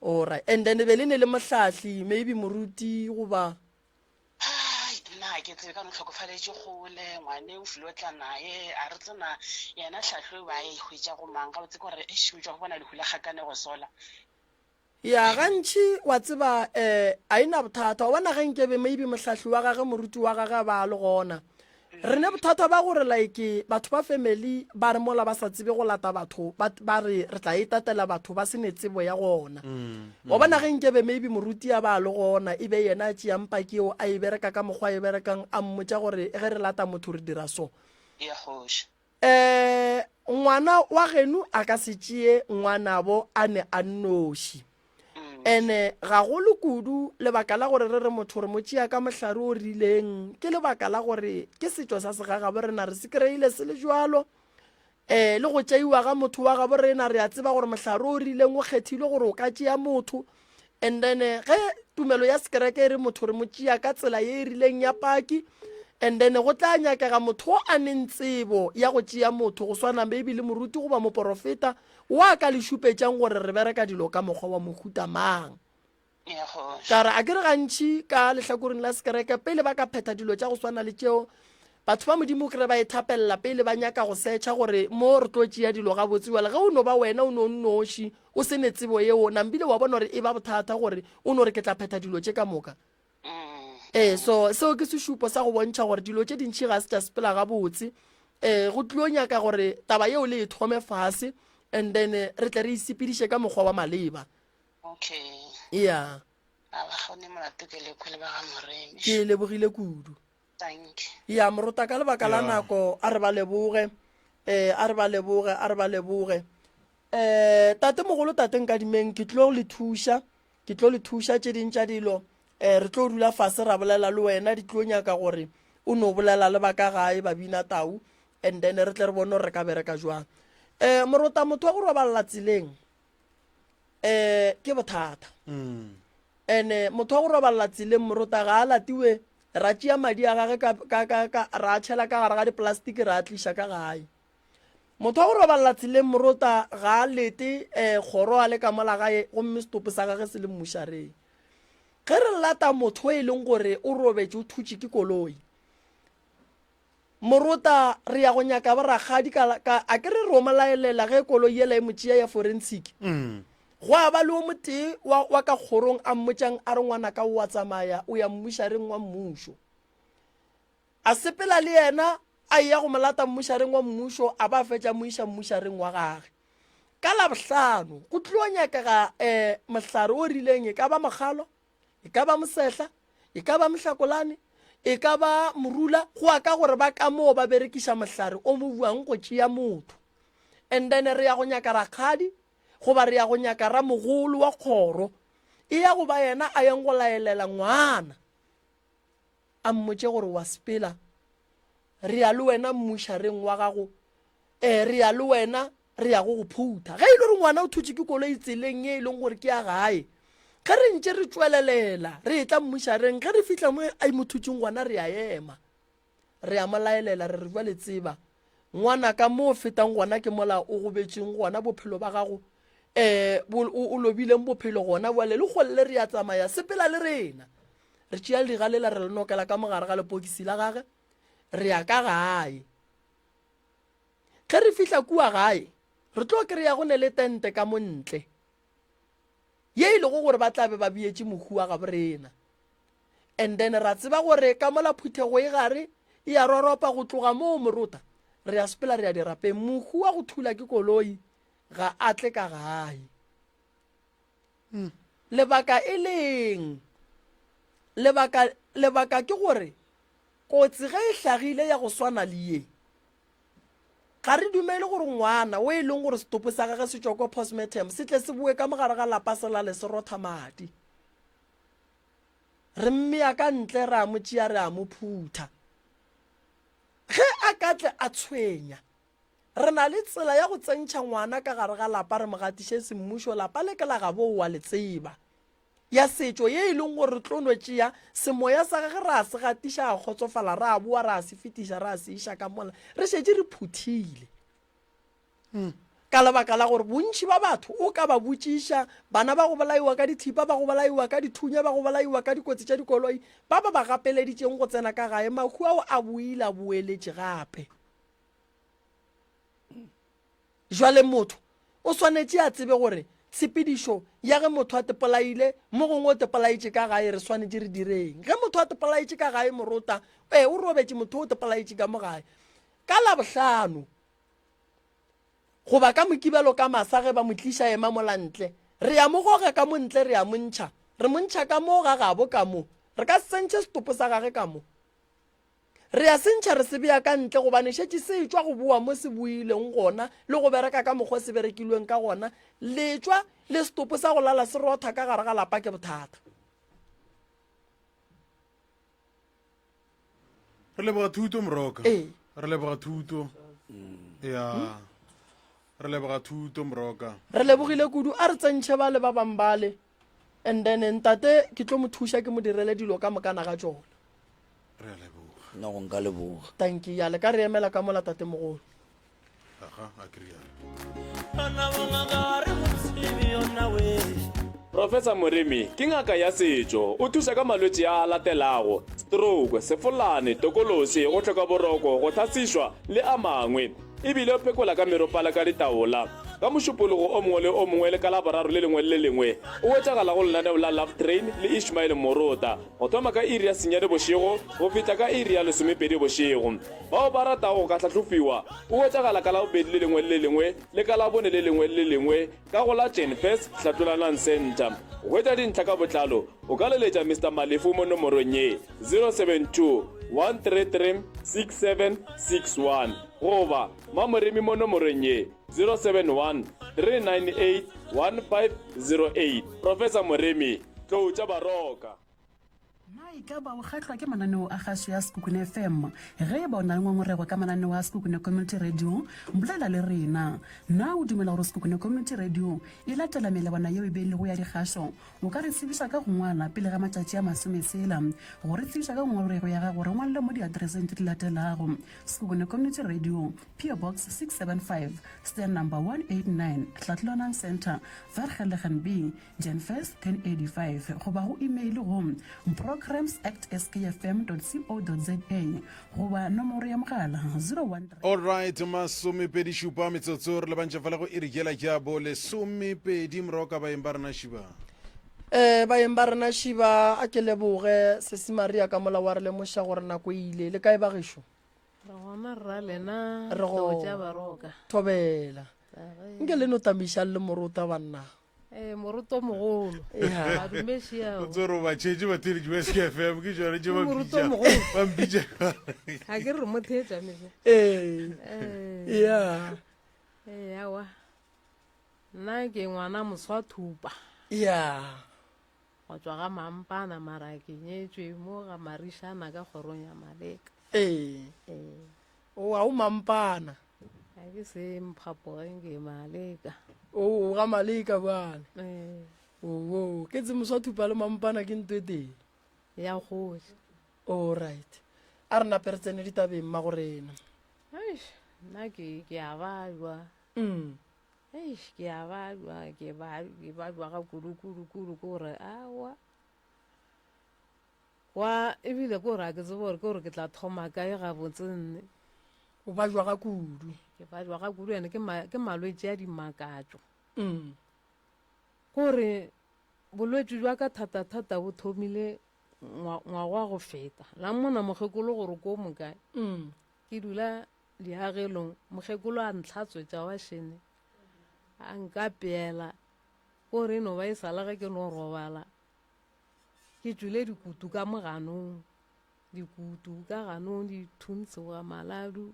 alright and then be le ne le mohlahli maybe moruti goba nna ke tsebe ka no tlhokofaletše gole ngwane o file o tla naye a re tsena yena tlhahlo ba e hwetša go mang ga botse ke gore o tšwa go bona lehula gakane go sola ya gantši wa tseba a ena bothata wa bona ge nkebe maybe mohlahli wa gage moruti wa gage ba le gona re ne bothata ba gore like batho ba family ba re mola ba sa tsebe go lata batho ba re tla itatela batho ba sene tsebo ya gona wa bona ge nkebe maybe moruti ya ba le gona e be yena tšea mpaki eo a e bereka ka mokgwa e berekang a mmotša gore ge re lata motho re dira so ngwana wa geno a ka se tšee ngwanabo a ne a nnoši ene ga go le kudu lebaka la gore re re motho re mo tšea ka mohlare o rileng ke lebaka la gore ke setšo sa segagabo rena re se kry-ile se le jalo le go tšeiwa ga motho wa gabo rena re a tseba gore mohlare o rileng o kgethile gore o ka tšea motho and then ge tumelo ya sekereke e re motho re mo tšea ka tsela ye e rileng ya paki and then go tla nyakega motho o a neng tsebo ya go tšea motho go swana maybe le moruti goba moprofeta wa ka le šupetšang gore re bereka dilo ka mokgwa wa mohuta mang ka re a ke re gantši ka lehlakoreng la sekereke pele ba ka phetha dilo tša go swana le tšeo batho ba modimo kry ba ethapelela pele ba nyaka go setšha gore mo re tlo tšea dilo ga botse wala ge o no ba wena o no nnoši o se ne tsebo yeo nambile wa bona gore e ba bothata gore o no re ke tla phetha dilo tše ka moka so seo ke sešupo sa go bontšha gore dilo tše dintšhi ga se tša sepela ga botse go tlilo nyaka gore taba yeo le e thome fase and then re tle re isepediše ka mokgwa wa maleba ke lebogile kudu ya morota ka lebaka la nako a re ba leboge tate mogolo tateng ka dimeng ke tlo le thuša tše ding tša dilo re tlo dula fase ra bolela le wena di tlo nyaka gore o no bolela le baka gae ba bina tau and then re tle re bone gore re ka bereka jwang morota motho wa go roballa tseleng ke bothata ene motho wa go roballa tseleng morota ga a latiwe ra tšea madi a gage ra tšhela ka gare ga dipolastiki ra tliša ka gae motho wa go roballa tseleng morota ga a lete kgoro a le ka mola gae gomme setopo sa gage se le mmušareng ge re lata motho e leng gore o robetse o thutše ke koloi morota re ya go nyaka boragadi a ke re romolaelela ge koloi yela e motšea ya forensic go a ba le o motee wa ka kgorong a mmotšang a re ngwana ka wa tsamaya o ya mmušareng wa mmušo a sepela le yena a ya go molata mmušareng wa mmušo a ba fetša moiša mmušareng wa gage ka labohlano go tlilo nyakega mohlare o rileng e ka ba mogalo e ka ba mosehla e ka ba mohlakolane e ka ba morula go a ka gore ba ka moo ba berekiša mohlare o mo buang go tšea motho and then re ya go nyaka rakgadi goba re ya go nyaka ramogolo wa kgoro e ya go ba yena a yang go laelela ngwana a mmotše gore wa sepela re ya le wena mmušareng wa gago re ya le wena re ya go phutha ge e le gore ngwana o thutše ke koloi tseleng e leng gore ke ya gae ge re ntše re tswelelela re tla mmušareng ge re fitlha mo a imothutšeng ngwana re a ema re a molaelela re ba le tseba ngwana ka mo fetang gona ke mola o gobetšeng gona bophelo ba gago o lobileng bophelo gona boale le golle re ya tsamaya sepela le rena re tšea legalela re le nokela ka mogare ga lepokisi la gage re ya ka gae ge re fitlha kua gae re tlo kry-ya go ne le tente ka montle ye e lego gore ba tlabe ba bietše mohu wa gabo rena and then ra tseba gore ka mola phuthego e gare e ya roropa go tloga moo morota re ya sepela re ya dirapeng mohu wa go thula ke koloi ga a tle ka gae lebaka e leng lebaka ke gore kotsi ge e hlagile ya go swana le ye ga re dumele gore ngwana o e leng gore setopo sa gage se tswa ko postmortem se tle se bue ka mogare ga lapa se lale se rotha madi re mmea ka ntle re a mo tšea re a mo phutha ge a ka tle a tshwenya re na le tsela ya go tsentšha ngwana ka gare ga lapa re mogatiše semmušo lapa le ke la gabo wa le tseba ya setšo ye e leng gore re tlono tšea semoya sa gage re a se gatiša a kgotsofala re a boa re a se fetiša re a se iša ka mola re šetse re phuthile ka lebaka la gore bontši ba batho o ka ba botšiša bana ba go bolaiwa ka dithipa ba go bolaiwa ka dithunya ba go bolaiwa ka dikotsi tša dikoloi ba ba gapeleditšeng go tsena ka gae mahu ao a boile a boeletše gape jwale motho o swanetše a tsebe gore tshepedišo ya ge motho a tepolaile mo gongwe o tepolaitše ka gae re swanetše re direng ge motho a tepolaitše ka gae morota o robetše motho o tepolaitše ka mo gae ka labohlano goba ka mokibelo ka masa ge ba mo tliša ema mola ntle re ya mo goga ka mo ntle re ya montšha re montšha ka mo ga gabo ka mo re ka sentše setopo sa gage ka mo re ya sentšha re se beya ka ntle gobane šetše se tšwa go boa mo se buileng gona le go bereka ka mokgwa se berekilweng ka gona le tšwa le setopo sa go lala se rotha ka gare ga lapa ke bothata re leboga thuto moroka re leboga thuto ya re leboga thuto moroka re lebogile kudu a re tsentšhe ba le ba bambale and then ntate ke tlo mo thuša ke mo direle dilo ka mokana ga tsone re a leboga nna go nka leboga thank you ya le ka re emela ka mola tate mogolo aga a kry Professor Moremi ke ngaka ya setšo o thusa ka malwetse a latelago stroke sefolane tokolosi go tlhoka boroko go tlhasišwa le a mangwe ebile o phekola ka meropala ka ditaola ka mošupologo o mongwe le o mongwe le ka laboraro le lengwe le lengwe o wetšagala go lenaneo la Love Train le Ishmael Morota go thoma ka iri ya senyane bošego go fihla ka iri ya lesomepedi bošego bao ba ratago go ka tlhatlhofiwa o wetšagala ka labobedi le lengwe le lengwe le ka labone le lengwe le lengwe ka go la Jenfest Hlatolanang Center go hwetša dintlha ka botlalo o ka leletša Mr. Malefu mo nomorong ye 072 133 6761 goba Mamoremi mo nomorong ye 071 398 1508 Professor Moremi tlo tša baroka e ka ba o kgatlhwa ke mananeo a gaso ya Sekhukhune FM ge e ba o na le ngongorego ka mananeo a Sekhukhune Community Radio mbolela le rena na o dumela gore Sekhukhune Community Radio e latela melawana yeo e beilego ya dikgaso o ka re tsebiša ka go ngwala pele ga matšatši a masomesela go re tsebiša ka ngongorego ya gago re ngwalele mo diadreseng tse di latelago Sekhukhune Community Radio PO Box 675 stand number 189 Hlatolanang Center Vergelegen B Jenfest 1085 goba go email go programs@skfm.co.za goba nomoro ya mogala 013 alright masomepedi šupa metsotso re lebantše fela go irigela jabo lesomepedi moroka baeng ba rena šiba baeng ba rena šiba a ke leboge sesimaria ka mola wa re lemoša gore nako ile le kae bagešo re gona rra lena Re go- tša baroka thobela nke le no tamiša le morota banna moruto mogolo Ya. badumeši o yao tsore o batšhetše batheletši ba skfm ke jone tše Moruto mogolo. bampitša ga ke re motheetša mese ya awa nna ke ngwana moswa thupa ya go tswa ga mampana mara ke nyetšwe mo ga marišana ka kgorong ya maleka o a o mampana ga ke se mphapogeng ke maleka o ga maleka bana Eh, oo ke tse moswa thupa le mampana ke nto e teng ya kgoši all right a re nape re tsene ditabeng mma gorena nna ke a balwa ke a balwa ke balwa ga kudu-kudu-kudu ke gore awa wa ebile ke gore a ke tsebe gore ke gore ke tla thoma kae gabotsenne o ba jwa ga kudu ke balwa ga kudu ene ke malwetse a dimakatso Mm. gore bolwetse jwa ka thata-thata bo thomile ngwaga go feta la mona mokgekolo gore ko mokae Mm. ke dula diagelong mokgekolo a ntlhatswetša wa šene a nka peela kore eno ba e sala ge ke no robala ke tswile dikutu ka mo ganong dikutu ka ganong di thuntse ga maladu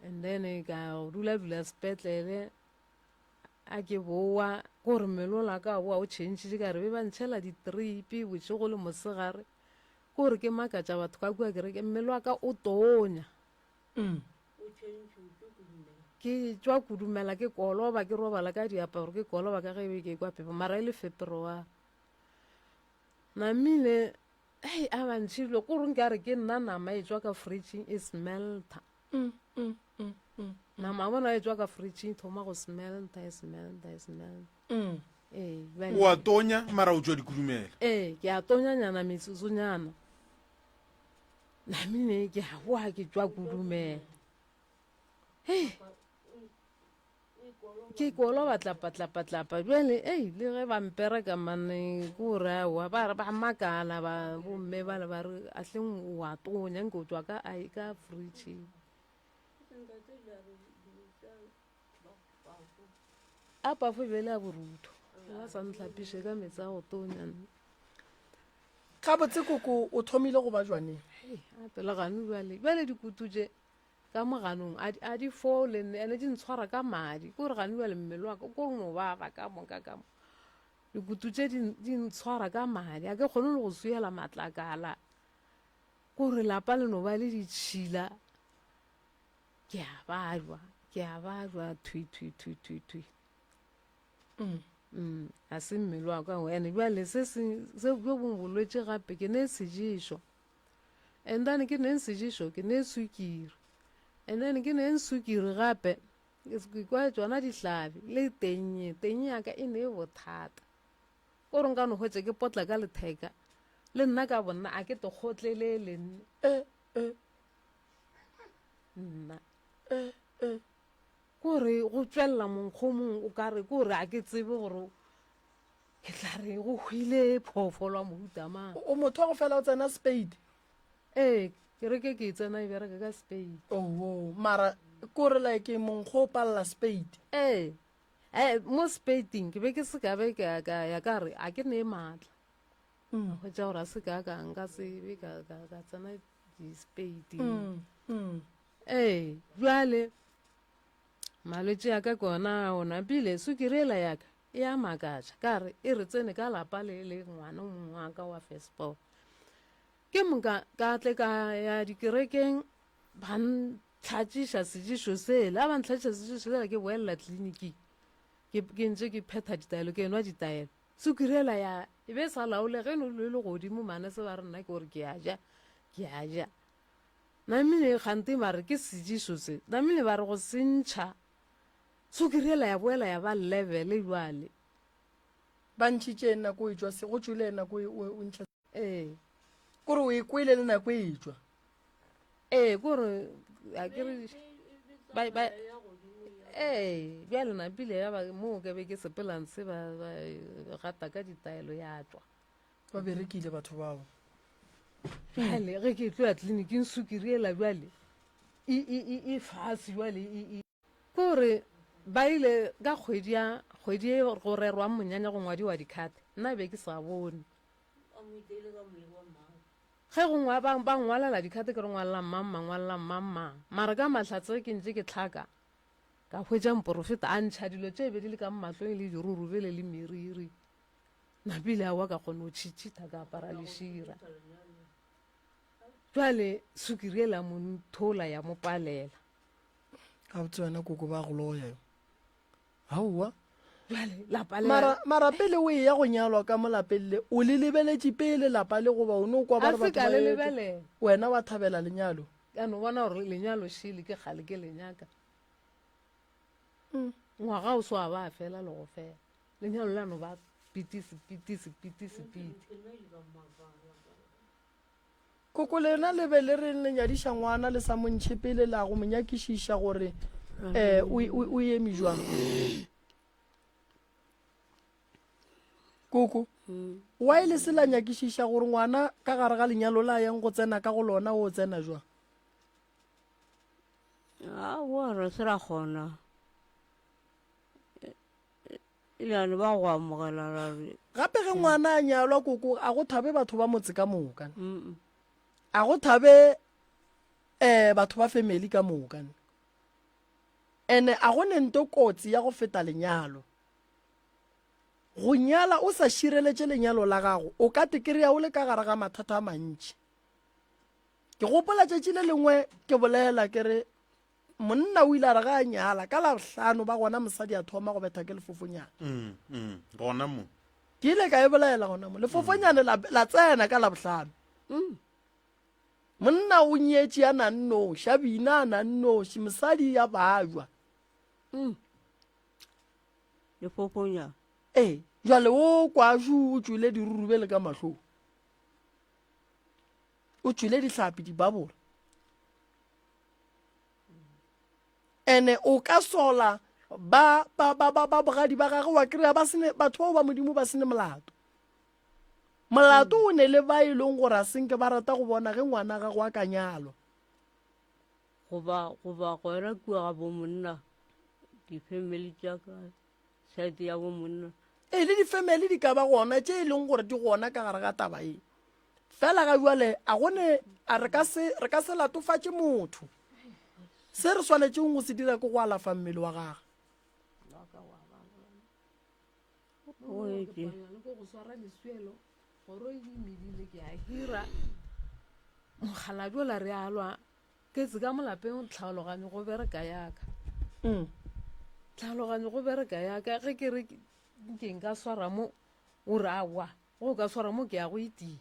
and then ka dula sepetlele a ke boa gore melola ka boa o changile ka re be ba ntšhela di-tripi botse go le mosegare gore ke makatša batho ka kua kereke mmele wa ka o tonya ke tswa kudumela ke koloba ke robala ka diaparo ke koloba ka gebe ke kwa pepa mara e le February namile a bantšhilo gore nka re ke nna nama e tswa ka fridging e smelter nama bona e tswa ka fridging thoma go smelter wa tonya mara o tswa dikudumela ke a tonyanyana metsotsonyana namile ke a boa ke tswa kudumela ke kolo ba tlapa jwale le ge ba mpereka mane kore wa ba makala ba bomme ba le ba re a hleng wa tonya nke o tswa ka ai ka fridging a pafo bele a borutho ba sa ntlhapiše ka metsi a go tonyana ga botse koko o thomile go ba jwaneng a pele gane bjale dikutu tše ka moganong a di fole ene di ntshwara ka madi kore gane bjale mmele wa ka kore no baba ka moka ka mo dikutu tše di ntshwara ka madi a ke kgone le go suela matlakala kore lapa le no ba le ditšhila ke a bajwa thui a se mmele wa ka ene bjale se bjo bolwetse gape ke ne sejišo and then ke ne sejišo ke ne sukiri and then ke ne sukiri gape ke kwa tsona dihlabi le tenye ya ka e ne e bothata gore nka no hwetse ke potla ka letheka le nna ka bonna a ke te kgotlelele nna kore go tswelela monkgomong o ka re kore a ke tsebe gore ke tla re go hwile phoofolo a mohutamang o motho wa go fela o tsena spade ke re ke tsena e bereka ka spade mara kore like monkgo o palela spade mo spading ke be ke se ka be ya ka re a ke ne maatla go tša gore a se ka ka nka sebe ka tsena di-spading jwale malwetse ya ka kona ona pile sukirela ya ka e a makatša ka re e re tsene ka lapa le ngwana mongwe wa ka wa firstborn ke moka ka tle ka ya dikerekeng ba ntlhatšiša sejišo sele a ba ntlhatšiša sejišo sele ke boelela tleliniki ke ntse ke phetha ditaelo ke enwa ditaelo sukirela ya e be sa laole ge no le godimo mane se ba re nna ke gore ke a ja namile kgante mare ke sejišo se namile ba re go sentšha sukirela ya boela ya ba level jwale ba ntšhitše nako e tswa se go tswile nako o ntšha kore o e kwele le nako e tswa kore a kere bjale napile ya ba moo ke be ke sepelang se ba gata ka ditaelo ya tswa ba berekile batho bao jale ge ke tloya tleliniking sukiriela jwale e fase jwale kore ba ile ka kgwedi e go rerwang monyanya go ngwadi wa dikhate nna be ke sa bone ge gongwe ba ngwalela dikhate ke re ngwalela mmang mara ka mahlatse ke ntse ke tlhaka ka hwetša mporofeta a ntšha dilo tše be di le ka mmatlong le dirurubele le meriri napile a wa ka kgone go tšhitšhitha ka apara lešira jwale sukiriela monthola ya mo palela ga botse wena koko ba go loya gaowa mara pele o e ya go nyalwa ka mo lapeng le o le lebeletše pele lapa le goba o ne o kwa ba re batho wena wa thabela lenyalo ka no bona gore lenyalo šile ke kgale ke lenyaka ngwaga o se wa ba fela le go fela lenyalo la no ba piti koko lena le be le re lenyadiša ngwana le sa montšhe pele la go monyakišiša gore o eme jwang koko wa e le se la nyakišiša gore ngwana ka gare ga lenyalo la yang go tsena ka go lona o tsena jwang re se ra kgona ilane ba go amogela rare gape ge ngwana a nyalwa koko a go thabe batho ba motse ka moka a go thabe batho ba family ka moka ene a go nento kotsi ya go feta lenyalo go nyala o sa šireletse lenyalo la gago o ka tekereya o le ka gare ga mathata a mantši ke gopola tšatši le lengwe ke bolela ke re monna o ile a re ga a nyala ka labohlano ba gona mosadi a thoma go betha ke lefofonyana gona mo ke ile ka e bolela gona mo lefofonyane la tsena ka labohlano monna o nyetše ya nannoši a bina a nannoši mosadi ya bajwa lefofonyana jale o kwaju o tswile dirurube le ka mahlong o tswile dihlapi dibabora ene o ka sola ba bogadi ba gage wa kry-a batho bao ba modimo ba sene molato o ne le ba e leng gore a senke ba rata go bona ge ngwana gago a ka nyalwa goba gona kua ga bomonna di-family tša ka side ya bomonna le di-family di ka ba gona tše e leng gore di gona ka gare ga taba e fela ga jale a gone re ka se latofatše motho se re swanetšeng go se dira ke go alafa mmele wa gage mogala jola re alwa ke tse ka molapeng tlhaologanye go bereka yaka tlhaologanye go bereka yaka ge ke re ke nka swara mo o re awa go ka swara mo ke ya go itia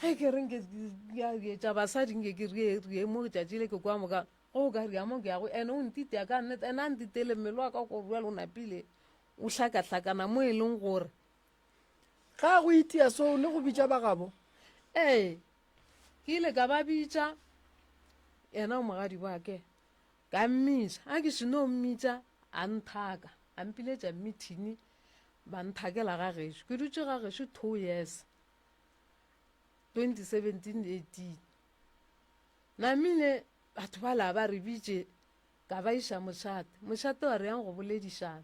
ge ke reng ke tša basadi nke ke rie mo tšatši le ke kwa moka go ka ria mo ke ya go ene o ntitea ka nnete ene a ntitele mmele wa ka ko ruale o napile o hlakahlakana mo e leng gore ga go itia so le go bitša bagabo ke ile ka ba bitša ena o mogadi wake ka mmitša a ke seno mmitša a nthaka a mpiletša mmithini ba nthakela ga gešo ke dutše ga gešo 2 years 2017-18 namile batho ba la ba re bitše ka ba iša mošate wa re yang go boledišana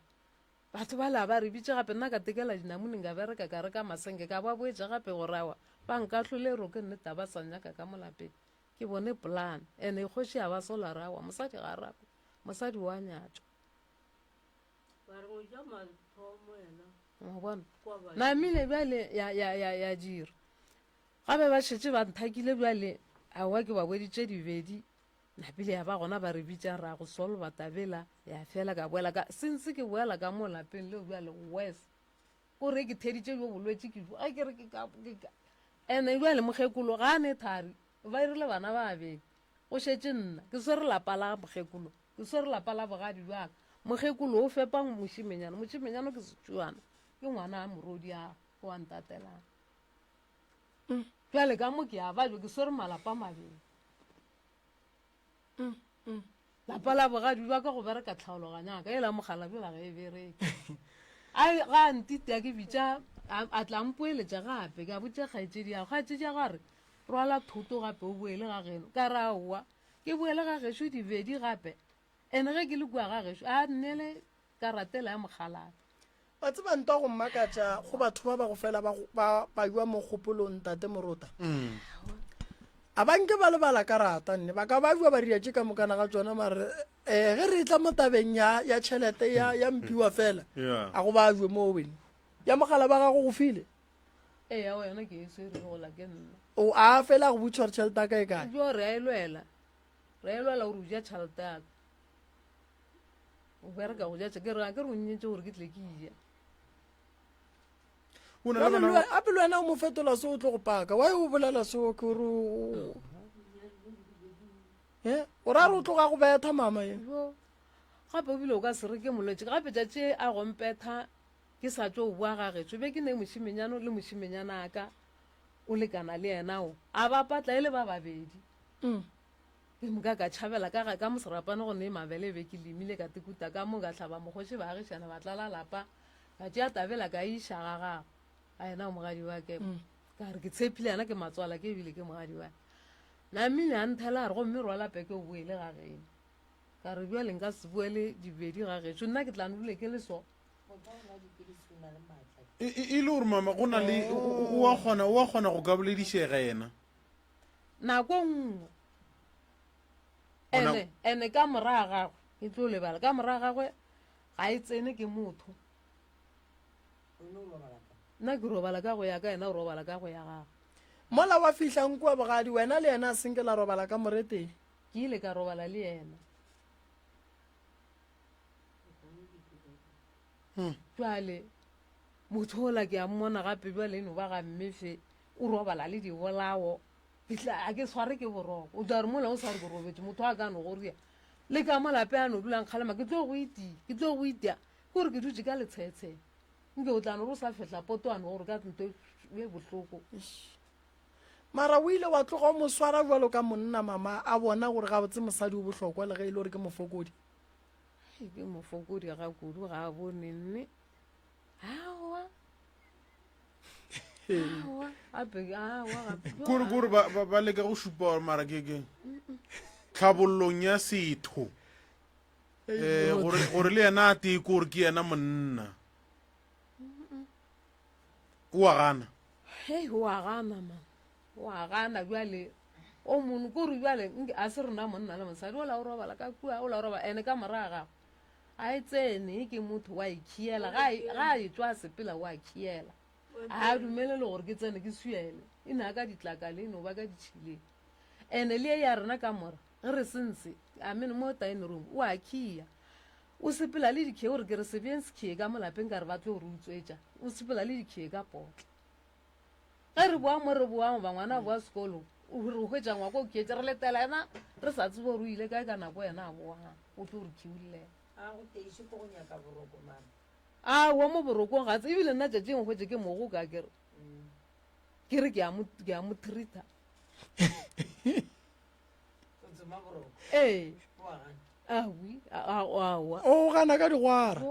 batho ba la ba re bitše gape nna ka tekela dinamoneng ka bereka ka reka masenke ka ba boetša gape go rawa ba nkahlole ro ke nnete ba sa nyaka ka molapeng ke bone plan ene kgoši a ba sola rawa mosadi ga rapa mosadi wa nyatšwa namile bjale ya dira gape ba šetse ba nthakile bjale awa ke ba boditše dibedi napile ya ba gona ba re bitša ra go solva tabela ya fela ka boela ka since ke boela ka mo lapeng leo bjale wes o re ke theditše jo bolwetse ke a ke re ke ka ene bjale mokgekolo ga a ne thari ba irile bana ba beng go šetse nna ke swere lapa la mokgekolo ke swere lapa la bogadi bjaka mokgekolo o fepang mošimenyana ke setšwana ke ngwana a morodi a go wa ntatelang bjale ka mo ke a bajo ke swere malapa mabedi lapa la bogadi bjaka go bereka tlhaologanyaka e la mogala bjela ge e bereke ga ntitea ke bitša a tla mpoeletša gape ka botša kgaetšedi yago kgaetšedi ya gore rwala thoto gape o boele ga geno ka ra aowa ke boele ga gešo dibedi gape ene ge ke le kua ga gešo a nnele karatela ya mogalana ba tseba ntwa go mmakatša go batho ba ba go fela ba jwa mo kgopolong tate morota a banke ba lebala karata nne ba ka ba jwa ba riatše ka mokana ga tsona mare ge re tla mo tabeng ya tšhelete ya mpiwa fela a go ba jwe mo wene ya mogala ba gago go file ya wena ke e swere go la ke nna o a fela go butshwara tšhelete a ka e kae jo re a e lwela gore o ja tšhelete yaka o bereka go ja ke re o nnyetse gore ke tle ke ija ape le wena o mo fetola se o tlo go paka wa o bolela seo ke gore o ra re o tloga go betha mama ye gape o bile o ka se re ke molwetse gape tšatše a gompetha ke sa tšo o boa gagetso be ke ne mošimenyano le mošimenyana aka o lekana le yenao a ba patla e le ba babedi ke moka ka tšhabela ka moserapane go ne mabele be ke lemile ka tekuta ka mo ka tlhaba mokgoši ba agišana ba tlala lapa ka tšea tabela ka iša ga gago a yena o mogadi wa ke ka re ke tshepile yana ke matswala ke ebile ke mogadi wa namile a nthela a re gomme rwala peke o boele ga geno ka re bjale nka se buele dibedi ga getso nna ke tla ndule ke le so e le gore mama go na le o wa kgona go ka boledišega yena nako nngwe ene ka moraga gagwe ke tlo lebala ka mora gagwe ga e tsene ke motho nna ke robala ka go ya ka ena o robala ka go ya gagwe mola wa fihlang kua bogadi wena le yena a senkela robala ka moreteng ke ile ka robala le ena jale motho ola ke a mmona gape jale eno ba ga mmefe o robala le dibolao a ke tshware ke boroko o tla re mola o sa re ke robetse motho a ka no gorea le ka malape a no dulang kgalema ke tlo go itia ke gore ke dutse ka letshetshe nke o tla no re o sa fetla potoane gore ka nto e bohloko mara o ile wa tloga o mo swara jalo ka monna mama a bona gore ga botse mosadi o bohlokwa le ge e le gore ke mofokodi ke mofokodi ga kudu ga a bone nne awa kore ba leka go šupa gore mara ke tlhabollong ya setho gore le yena a tee kore ke yena monna o a gana o a gana ma o a gana bjale o mono kore bjale a se rena monna le mosadi o la o robala ka kua o la o robala ene ka mora gago a e tsene ke motho wa ikhiela ga a e tswa sepela wa khiela a dumele le gore ke tsene ke suele e na ka ditlakale eno ba ka ditšhileng ene le e ya rena ka mora ge re sense amen mo dining room o a khia o sepela le dikhie gore ke re se bjeng sekhie ka molapeng ka re ba tlo gore o tswetša o sepela le dikhie ka potla ge re boa mo re boamo ba ngwana boa sekolo re o hwetša ngwako o khietša re letela ena re sa tsebe gore o ile kae ka nako ena a boang o tlo gore khiulela wa mo borokong gatse ebile nna tšatšeng hwetse ke mogo ka kere ke a mo treata ee awa o gana ka digwara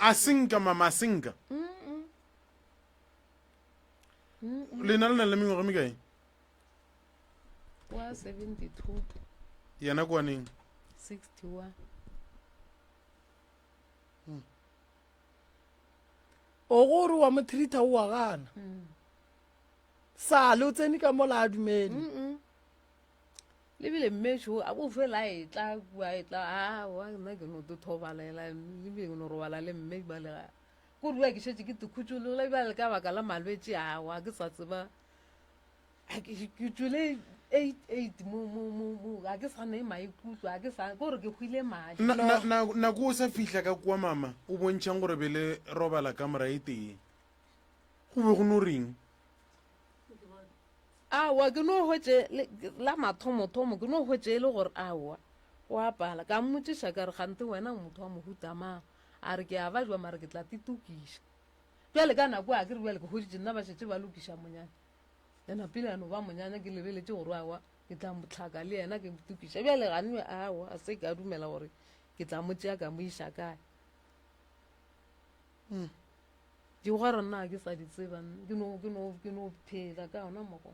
a senka mama a senka lena le na le mengwaga mekae wa 72 yena kwaneng 61 o gore wa mo treata o a gana sa le o tsene ka mola a dumele lebile mmešo a bo fela a etla awa nna ke no to thobalela lebile ke no robala le mme balega kore bua ke šetse ke tekhutsolola ebale ka baka la malwetse awa ke sa tseba ke tswile 8 mo ga ke sa ne maikutlo a ke sa gore ke hwile madi nako o sa fihla ka kua mama o bontšhang gore be le robala ka mora e tee go be go no reng awa ke no hwetse la mathomothomo ke no hwetse e le gore awa o apala ka mmotšiša ka re gante wena motho wa mohuta mang a re ke a ba jwa mare ke tla titukiša bjale ka nako a ke re bjale ke hoditše nna ba šetse ba lokiša monyanya ena pele ano ba monyanya ke lebeletse gore awa ke tla motlhaka le yena ke mtukiša bjale ganwe awa a se ka dumela gore ke tla mo tšea ka mo iša kae di gore nna ke sa di tsebang ke no phela ka ona moko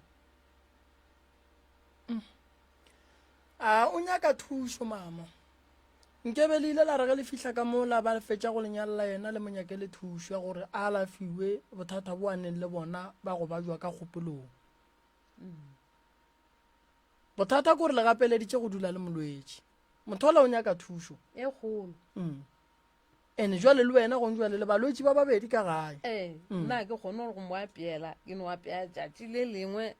o nyaka thuso mama nkebe le ile la re ge le fihla ka mo la ba le fetša go lenyalela yena le monyakele thuso ya gore a alafiwe bothata bo a neng le bona ba go ba jwa ka kgopolong bothata kore le gapeleditše go dula le molwetši motho ola o nyaka thuso e kgolo ene jwale le wena gong jwale le balwetši ba babedi ka gae nna ke kgone gore go mo apeela ke no apea tšatši le lengwe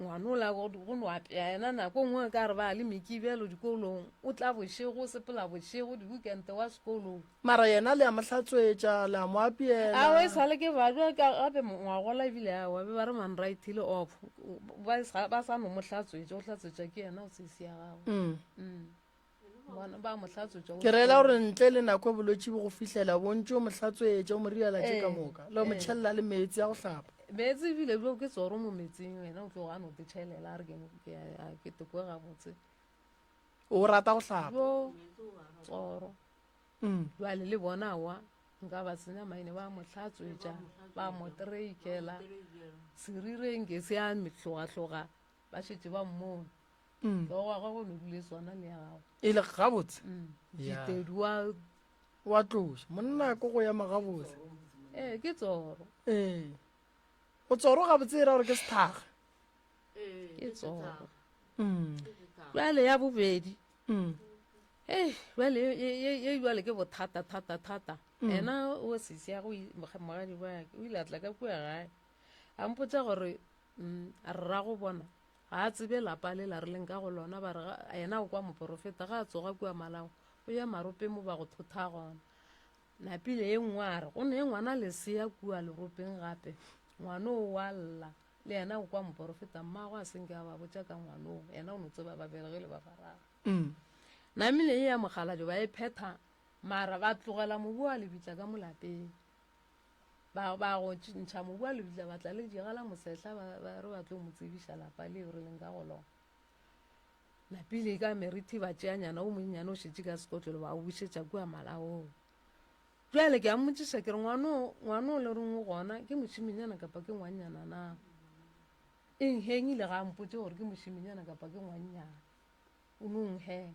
ngwana o la go no apea ena nako ngwe ka re ba le mekibelo dikolong o tla bošego o sepela bošego di-weekente wa sekolong mara yena le a mohlatswetša le a mo apeela awa e sale ke bajwa gape ngwagola ebile awa be ba re man rightile off ba sa no mohlatswetša o hlatswetša ke yena o sesi ya gago ba mohlatswetša ke reela gore ntle le nako bolwetši bo go fihlela bontse o mohlatswetša o mo riala tše ka moka le o mo tšhelela le metsi ya go hlapa metsi ebile bjo ke tsoro mo metsing wena o tlo gane o te tšhelela a re ke tekoe gabotse o rata go hlapa jo tsoro jwale le bona wa nka ba senya maine ba mohlatswetša ba mo treikela serireng ke se a metlogatloga ba šetse ba mmone tlogo ga go no dule sona le ya gago e le gabotse ditedi wa tloša monna ko go ya magabotse ke tsoro o tsoro gabotse e ra gore ke sethaga ke tsoro jale ya bobedi jale ye jale ke bothata ena o sisia go mogadi wake o ile a tla ka kua gae a mpotsa gore a rra go bona ga a tsebe lapa le la re leng ka go lona ba re ena o kwa moporofeta ga a tsoga kua malao o ya marope mo ba go thotha gona napile ye nngwe a re go ne ngwana lesea kua leropeng gape ngwana o wa lla le ena o kwa moporofeta mmago a senke a ba botsa ka ngwanong ena o no tseba ba belegele ba faraga namile ye ya mogalajo ba e phetha mara ba tlogela mobu wa lebitla ka molapeng ba go ntšha mobu wa lebitla ba tla le digala mosetla ba re ba tlo mo tsebiša lapa le re leng ka go lona napile ka meriti ba tšeanyana o monnyane o šetse ka sekotlolo ba o bušetša kua malaong jale ke a mmotsiša ke re ngwano le reng o gona ke mošiminyana kapa ke ngwannyana na hengile ga mpotse gore ke mošiminyana kapa ke ngwannyana o nongheng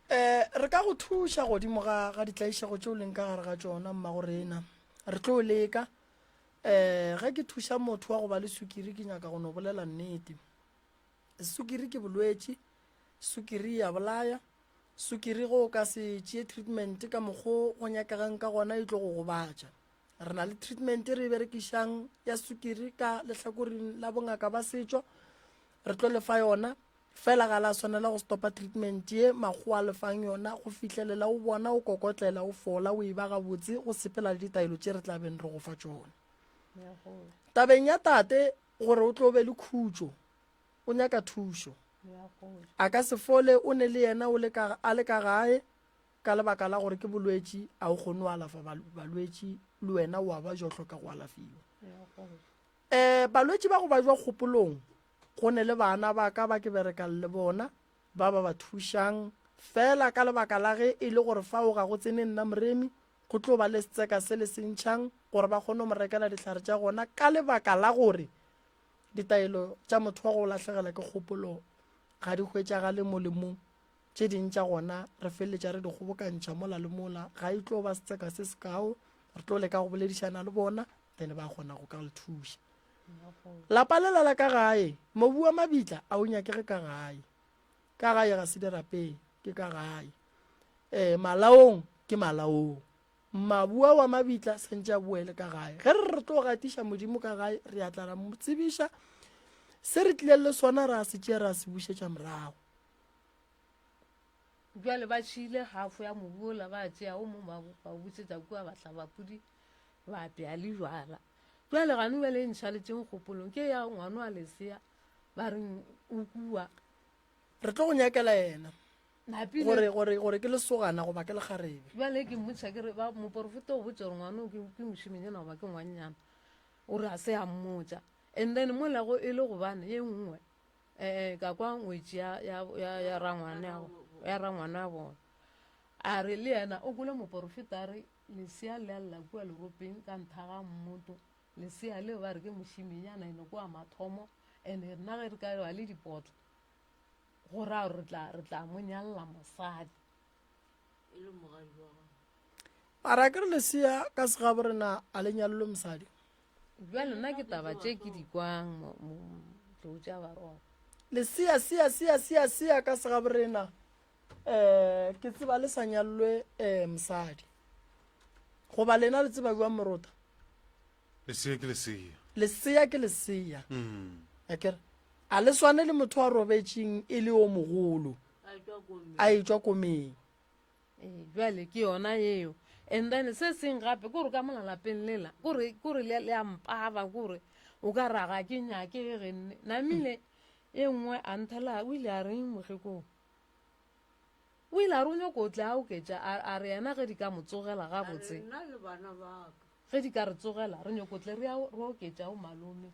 re ka go thuša godimo ga ditlaišago tšeo leng ka gare ga tšona mmagorena re tlo leka ge ke thuša motho wa go ba le sukiri ke nyaka go no bolela nnete sukiri ke bolwetši sukiri ya bolaya sukiri go ka se tšee treatment ka mokgwa go nyakegang ka gona e tlo go gobatša re na le treatment re berekišang ya sukiri ka lehlakoring la bongaka ba setšo re tlo lefa yona fela ga la swanela go stopa treatment ye makgowa lefang yona go fitlhelela o bona o kokotlela o fola o e ba gabotse go sepela le ditaelo tše re tla beng re go fa tšona tabeng ya tate gore o tlo be le khutšo o nyaka thušo a ka se fole o ne le yena a le ka gae ka lebaka la gore ke bolwetši a o kgone o alafa balwetši le wena o a ba jo hloka go alafiwa balwetši ba go ba jwa kgopolong go ne le bana ba ka ba ke berekang le bona ba thušang fela ka lebaka la ge e le gore fa o ga go tsene nna moremi go tlo ba le setseka se le sentšhang gore ba kgone mo rekela ditlhare tša gona ka lebaka la gore ditaelo tša motho wa go lahlegela ke kgopolo ga di hwetšagale molemong tše ding tša gona re feleletša re di kgobokantšha mola le mola ga e tlo ba setseka se sekao re tlo leka go boledišana le bona then ba kgona go ka le thuša lapa le la ka gae mobu wa mabitla a o nyakege ka gae ga se dirapeng ke ka gae malaong ke malaong mabua wa mabitla sentše a boele ka gae ge re tlo gatiša modimo ka gae re a tla ra mo tsebiša se re tlile le sona re a se tšea re a se bušetša morago jale ba tšhile hafo ya mobuola ba tšea o mo ba bušetša kua bahlabapudi ba pea le jwala jale gane bele e ntšhaletšeng kgopolong ke ya ngwano a lesea ba reng o kua re tlo go nyakela yena gore ke lesogana goba ke lekgarebe jale ke mmotša ke re moporofeta o botse gore ngwano ke mošiminyana goba ke ngwannyana o re a se a mmotša and then molago e le gobane ye nngwe ka kwa ngwetši ya rangwana ya bona a re le yena o kole moporofeta a re lesea le a lla kua leropeng ka nthaga mmoto lesea leo ba re ke mošiminyana ene kwa mathomo and-e nna ge re ka ba le dipotlo go raya gore re tla mo nyalela mosadi mara ke re lesea ka segabo rena a le nyalolo mosadi jale nna ke taba tše ke di kwang tlou tša barona lesea ka segabo rena ke tseba le sa nyalolwe mosadi goba lena le tseba jwa morota lesea ke lesea akere a le swane le motho wa robetšeng e le o mogolo a etšwa komeng jale ke yona yeo and then se seng gape kore ka molalapeng lela kore le a mpaba kore o ka raga ke nyake genne namile e nngwe a nthela o ile a reng mogekong o ile a re o nyako o tle a oketša a re yena ge di ka mo tsogela gabotse ge di ka re tsogela re nyako tle re oketša o malome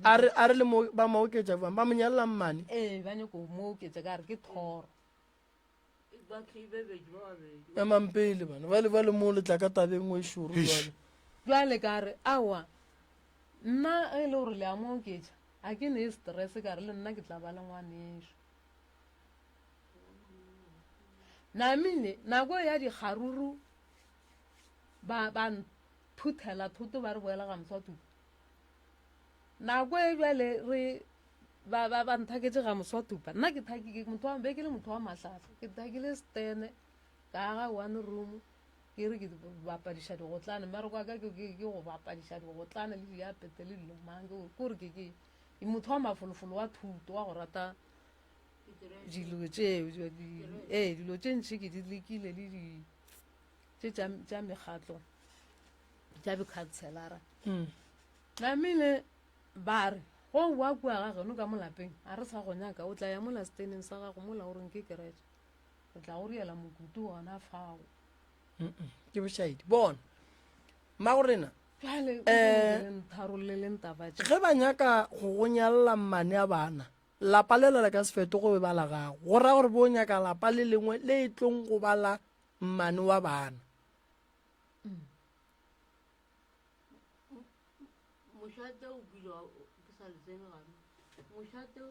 a re le ba mo oketša ba mo nyalelang mane ba nyako mo oketša ka re ke thoro emampele bana ba le mo letla ka tabeng o ešoro jale ka re awa nna e le gore le a mo oketša a ke ne stress ka re le nna ke tla ba le ngwanešo namile nako ya dikgaruru ba phuthela thoto ba re boela ga moswatutu nako e jale ba nthaketse ga moswatupa nna ke motho wa mbe ke le motho wa matlhatla ke thakile stene ka aga one room ke re ke bapadiša digotlane mmare kwa ka ke go bapadiša digotlane le diapete le dilomange kore ke motho wa mafolofolo wa thuto wa go rata dilo tše ntšhi ke di lekile le tše tša mekgatlo tša bokhanselara namile ba re go bua kua ga geno ka mo lapeng a re sa go nyaka o tla ya mola steneng sa gago mola goreng ke keretse o tla go riela mokutu gona fago ke bošaedi bona mma gorena ntharoleleng tabatše ge ba nyaka go go nyalela mmane a bana lapa le lela ka sefeto go be ba la gago go raya gore bo nyaka lapa le lengwe le e tlong go bala mmane wa bana mošate o bilwa ke sa letsene gane mošate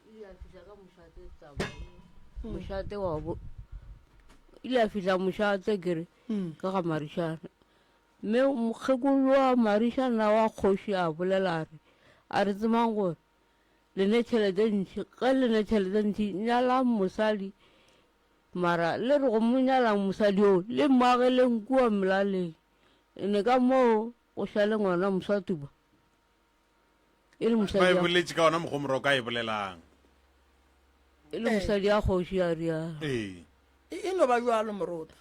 ile a fihla ka mošate taba mošate wa bo ile a fihla mošate kere ka ga marišana mme mokgekolo wa marišana wa kgoši a bolela a re tsemang gore lene tšhelete ntšhi ge lene tšhelete ntšhi nyalang mosadi mara le re go mo nyalang mosadi o le mmageleng kua melaleng ene ka moo go šale ngwana mosatuba e le ba e boletše ka ona mogomoroka e bolelang e le mosadi a kgoši a rialo e no ba bjalo morota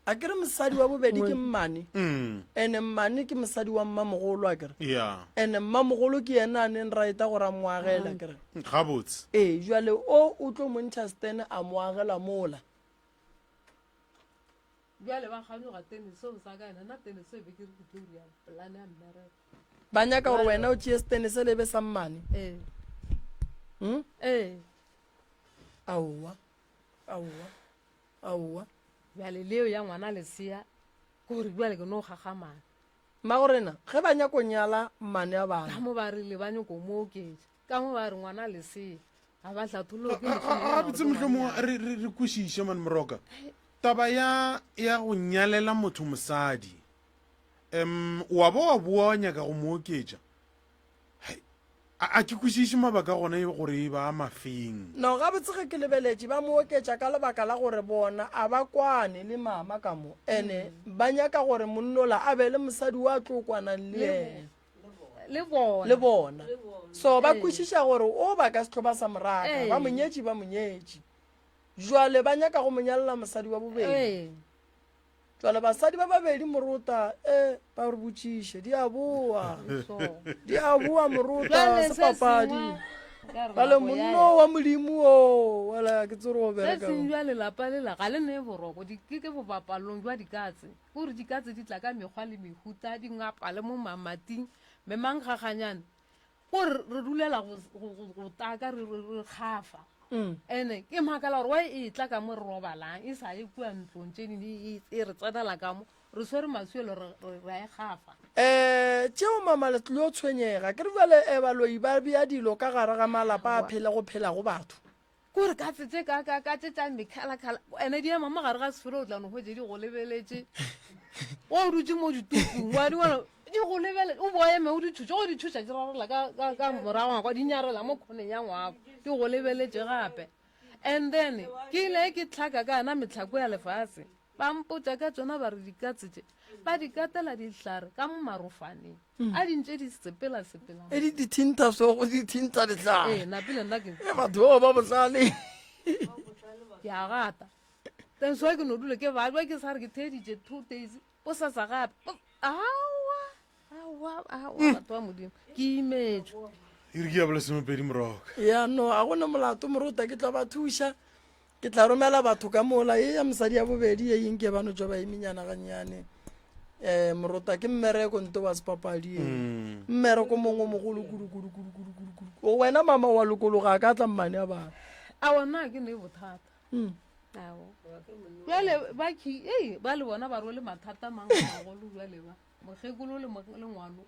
a kere mosadi wa bobedi ke mmane ene mmane ke mosadi wa mmamogolo a kere ene mmamogolo ke yena a neng raeta gore a moagela kere gabotse jale o tlo montšha stene a moagela mola bjale ba kganoga teneseo sa ka ena nna teneseo be ke re ke tlo rialo polane ya mmereko ba nyaka gore wena o tšee stene se lebe sa mmane aowa bjale leo ya ngwana lesea kore bjale ke no gagamana mma gorena ge ba nyako nyala mmane a bana ka mo ba rile ba nyako mo oketse ka mo ba re ngwana lesea ga ba tlhatholo gabotse motlhomo re kwešiše mane moroka taba ya go nyalela motho mosadi wa ba wa bua wa nyaka go mo oketša a ke kwešiše mabaka gona gore e ba mafeng no gabotse ge ke lebeletše ba mo oketša ka lebaka la gore bona a ba kwane le mama ka mo ene ba nyaka gore monnola a be le mosadi wa tlo kwanang le ene le bona so ba kwešiša gore o ba ka setlo ba sa moraka ba monyetši jwale ba nyaka go monyalela mosadi wa bobedi jwale basadi ba babedi morota ba re botšiše di a boa morota sepapadi ba le monno wa modimo o wala ke tsere go bereka seseng jwa lelapa lela ga le ne boroko ke bopapalong jwa dikatse kore dikatse di tla ka mekgwa le mehuta di ngapa le mo mamating memang gaganyane gore re dulela go taka re kgafa ene ke makala gore wa e tla ka mo re robalang e sa ye kua ntlong tše dingwe e re tsenela ka mo re swere maswelo re a e gafa tšeo mamaletlo o tshwenyega ke re bale baloi ba bea dilo ka gare ga malapa a phela go phela go batho kore ka tsetse ka tše tša mekhalakhala ene di ema mo gare ga sefero o tlano hwetse di go lebeletše o dutse mo ditupung wa di bona di go lebele o boeme o dithuša go dithuša di rarela ka morago kwa di nyarela mo kgoneng ya ngwako di go lebeletše gape and then ke ile ke tlhaka ka ana metlhako ya lefatshe ba mpotsa ka tsona ba re dikatse tše ba di katela dihlare ka mo marofaneng a dintše di sepela e di dithinta sogo di thinta dihlare napile nna ke batho bao ba botlale ke a gata tenso ke no dule ke ba ke sa re ke theditše 2 days o sa sa gape batho ba modimo ke imetšwe ere ke ya bola semopedi moroka ya no a gona molato morota ke tla ba thuša ke tla romela batho ka mola e ya mosadi ya bobedi e eng ke bano jwa ba eminyana gannyane morota ke mmereko nto wa sepapadi mmereko mongwe mogolo kudu wena mama wa lokologa ka tla mmane a bana a ona ke ne bothata jale ba le bona ba rwele mathata mangagolo jale ba mogekolo le ngwano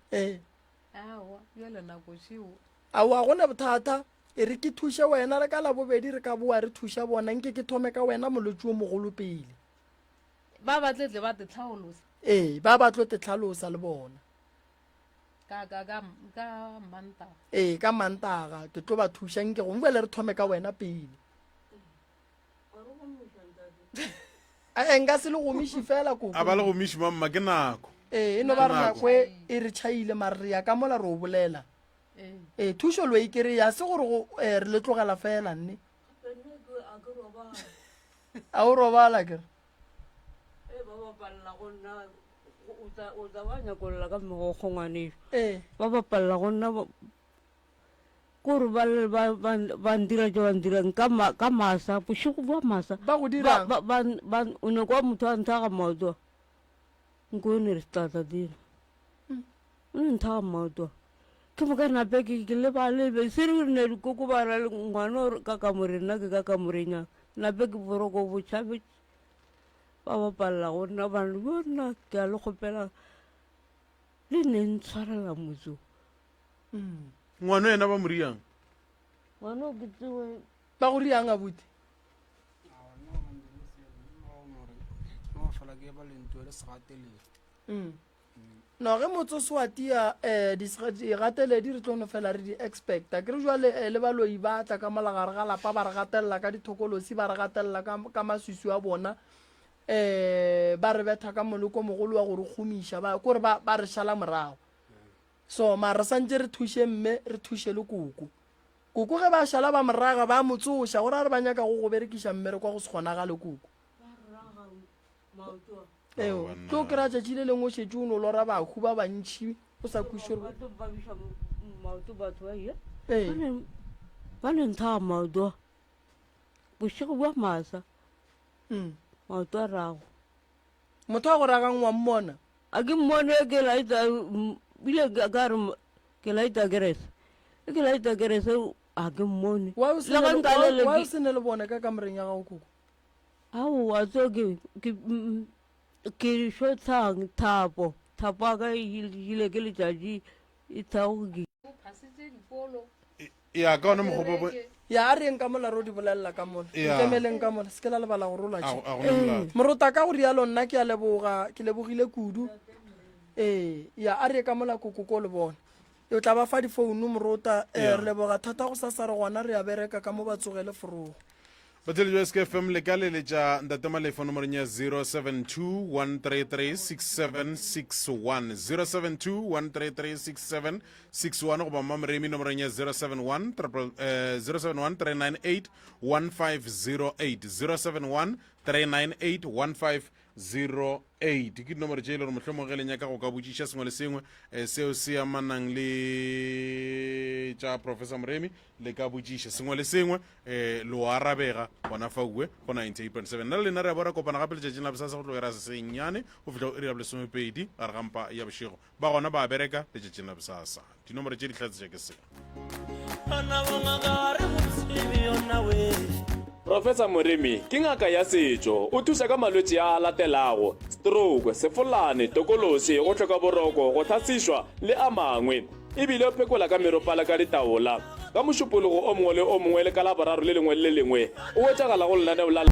awa jale nako šeo aowa gona bothata e re ke thuše wena re ka la bobedi re ka boa re thuša bona nke ke thome ka wena molwetši o mogolo pele ba batletle ba tetlhalosa ba batlo tetlhalosa le bona ka Mantaga. Ka Mantaga ke tlo ba thušang ke go mfele re thome ka wena pele nka se le gomiši fela koko a ba le gomiši mamma ke nako e no ba re nako e re tšhaile mare re ya ka mola re o bolela thušo lo e kere ya se gore re le tlogela fela nne a o robala kere o tla ba nyakolela ka megokgongwaneso ba bapalela go nna kore ba ndira jo ba ndirang ka masa bošego ba masa ba go dirang o ne kwa motho a nthaga maoto nko o ne re stata dira o ne nthaga maoto ke mo ka nape ke lebalebe se re ne dikoko ba ra ngwana ka kamore nna ke ka kamorenyang nape ke boroko botšhabe ba bapalela go nna bana bona ke a le kgopela le ne ntshwarela motso ngwana yena ba moriang ngwana o ke tsewe ba go riang a buti no ge motso se wa tia digateledi re tlono fela re di-expecta ke re jale le baloi ba tla ka molagare ga lapa ba re gatelela ka dithokolosi ba re gatelela ka maswisi a bona ba re betha ka moloko mogolo wa gore gomiša kore ba re šala morago so mara santse re thuše mme re thuše le koko ge ba šala ba moraga ba motsoša gore a re ba nyaka go berekiša mmere kwa go se kgonagale koko tlo kry-a tšatši le lengwe o šetse o ne o lora bahu ba bantšhi o sa kwišore ba ne nthaga maoto bošego bua masa maoto a rago motho a go ragang wa mmona a ke mmone ke laita bile ka re ke laita kerese a ke mmone wa o se ne le bone ka kamoreng ya gago koko ao a tso ke šotshang thapo a ka ile ke letšatši e thago ya ka one mogopo ya a reng ka mola ro di bolelela ka mola kemeleng ka mola se ke la lebala go rola morota ka go rialo nna ke a leboga ke lebogile kudu ya a re ka mola koko ko le bona o tla ba fa difounu morota re leboga thata go sasa re gona re ya bereka ka mo ba tsogele forogo batlhele jwa SKFM le ka leletša ntate Malefa nomorong ya 072 133 6761 072 133 6761 goba mamremi nomorong ya 071 398 1508 071 398 1508 ke nomoro tše e le gore mohlomongele nyaka go ka botšiša sengwe le sengwe seo se amanang le tša professor Moremi le ka botšiša sengwe le sengwe le o arabega gona faue go 98.7 nna le lena re a bora kopana gape letšatšing la bosasa go tlogera se sennyane go fitlha iri ya bolesomepedi gare gampa ya bošego ba gona ba bereka letšatšing la bosasa dinomoro tše di tlatsetša ke seo Professor Moremi ke ngaka ya setšo o thuša ka malwetši a latelago stroke sefolane tokolosi go hloka boroko go thasišwa le a mangwe ebile o phekola ka meropala ka ditaola ka mošupologo o mongwe le o mongwe le ka laboraro le lengwe le lengwe o wetšagala go lenaneo la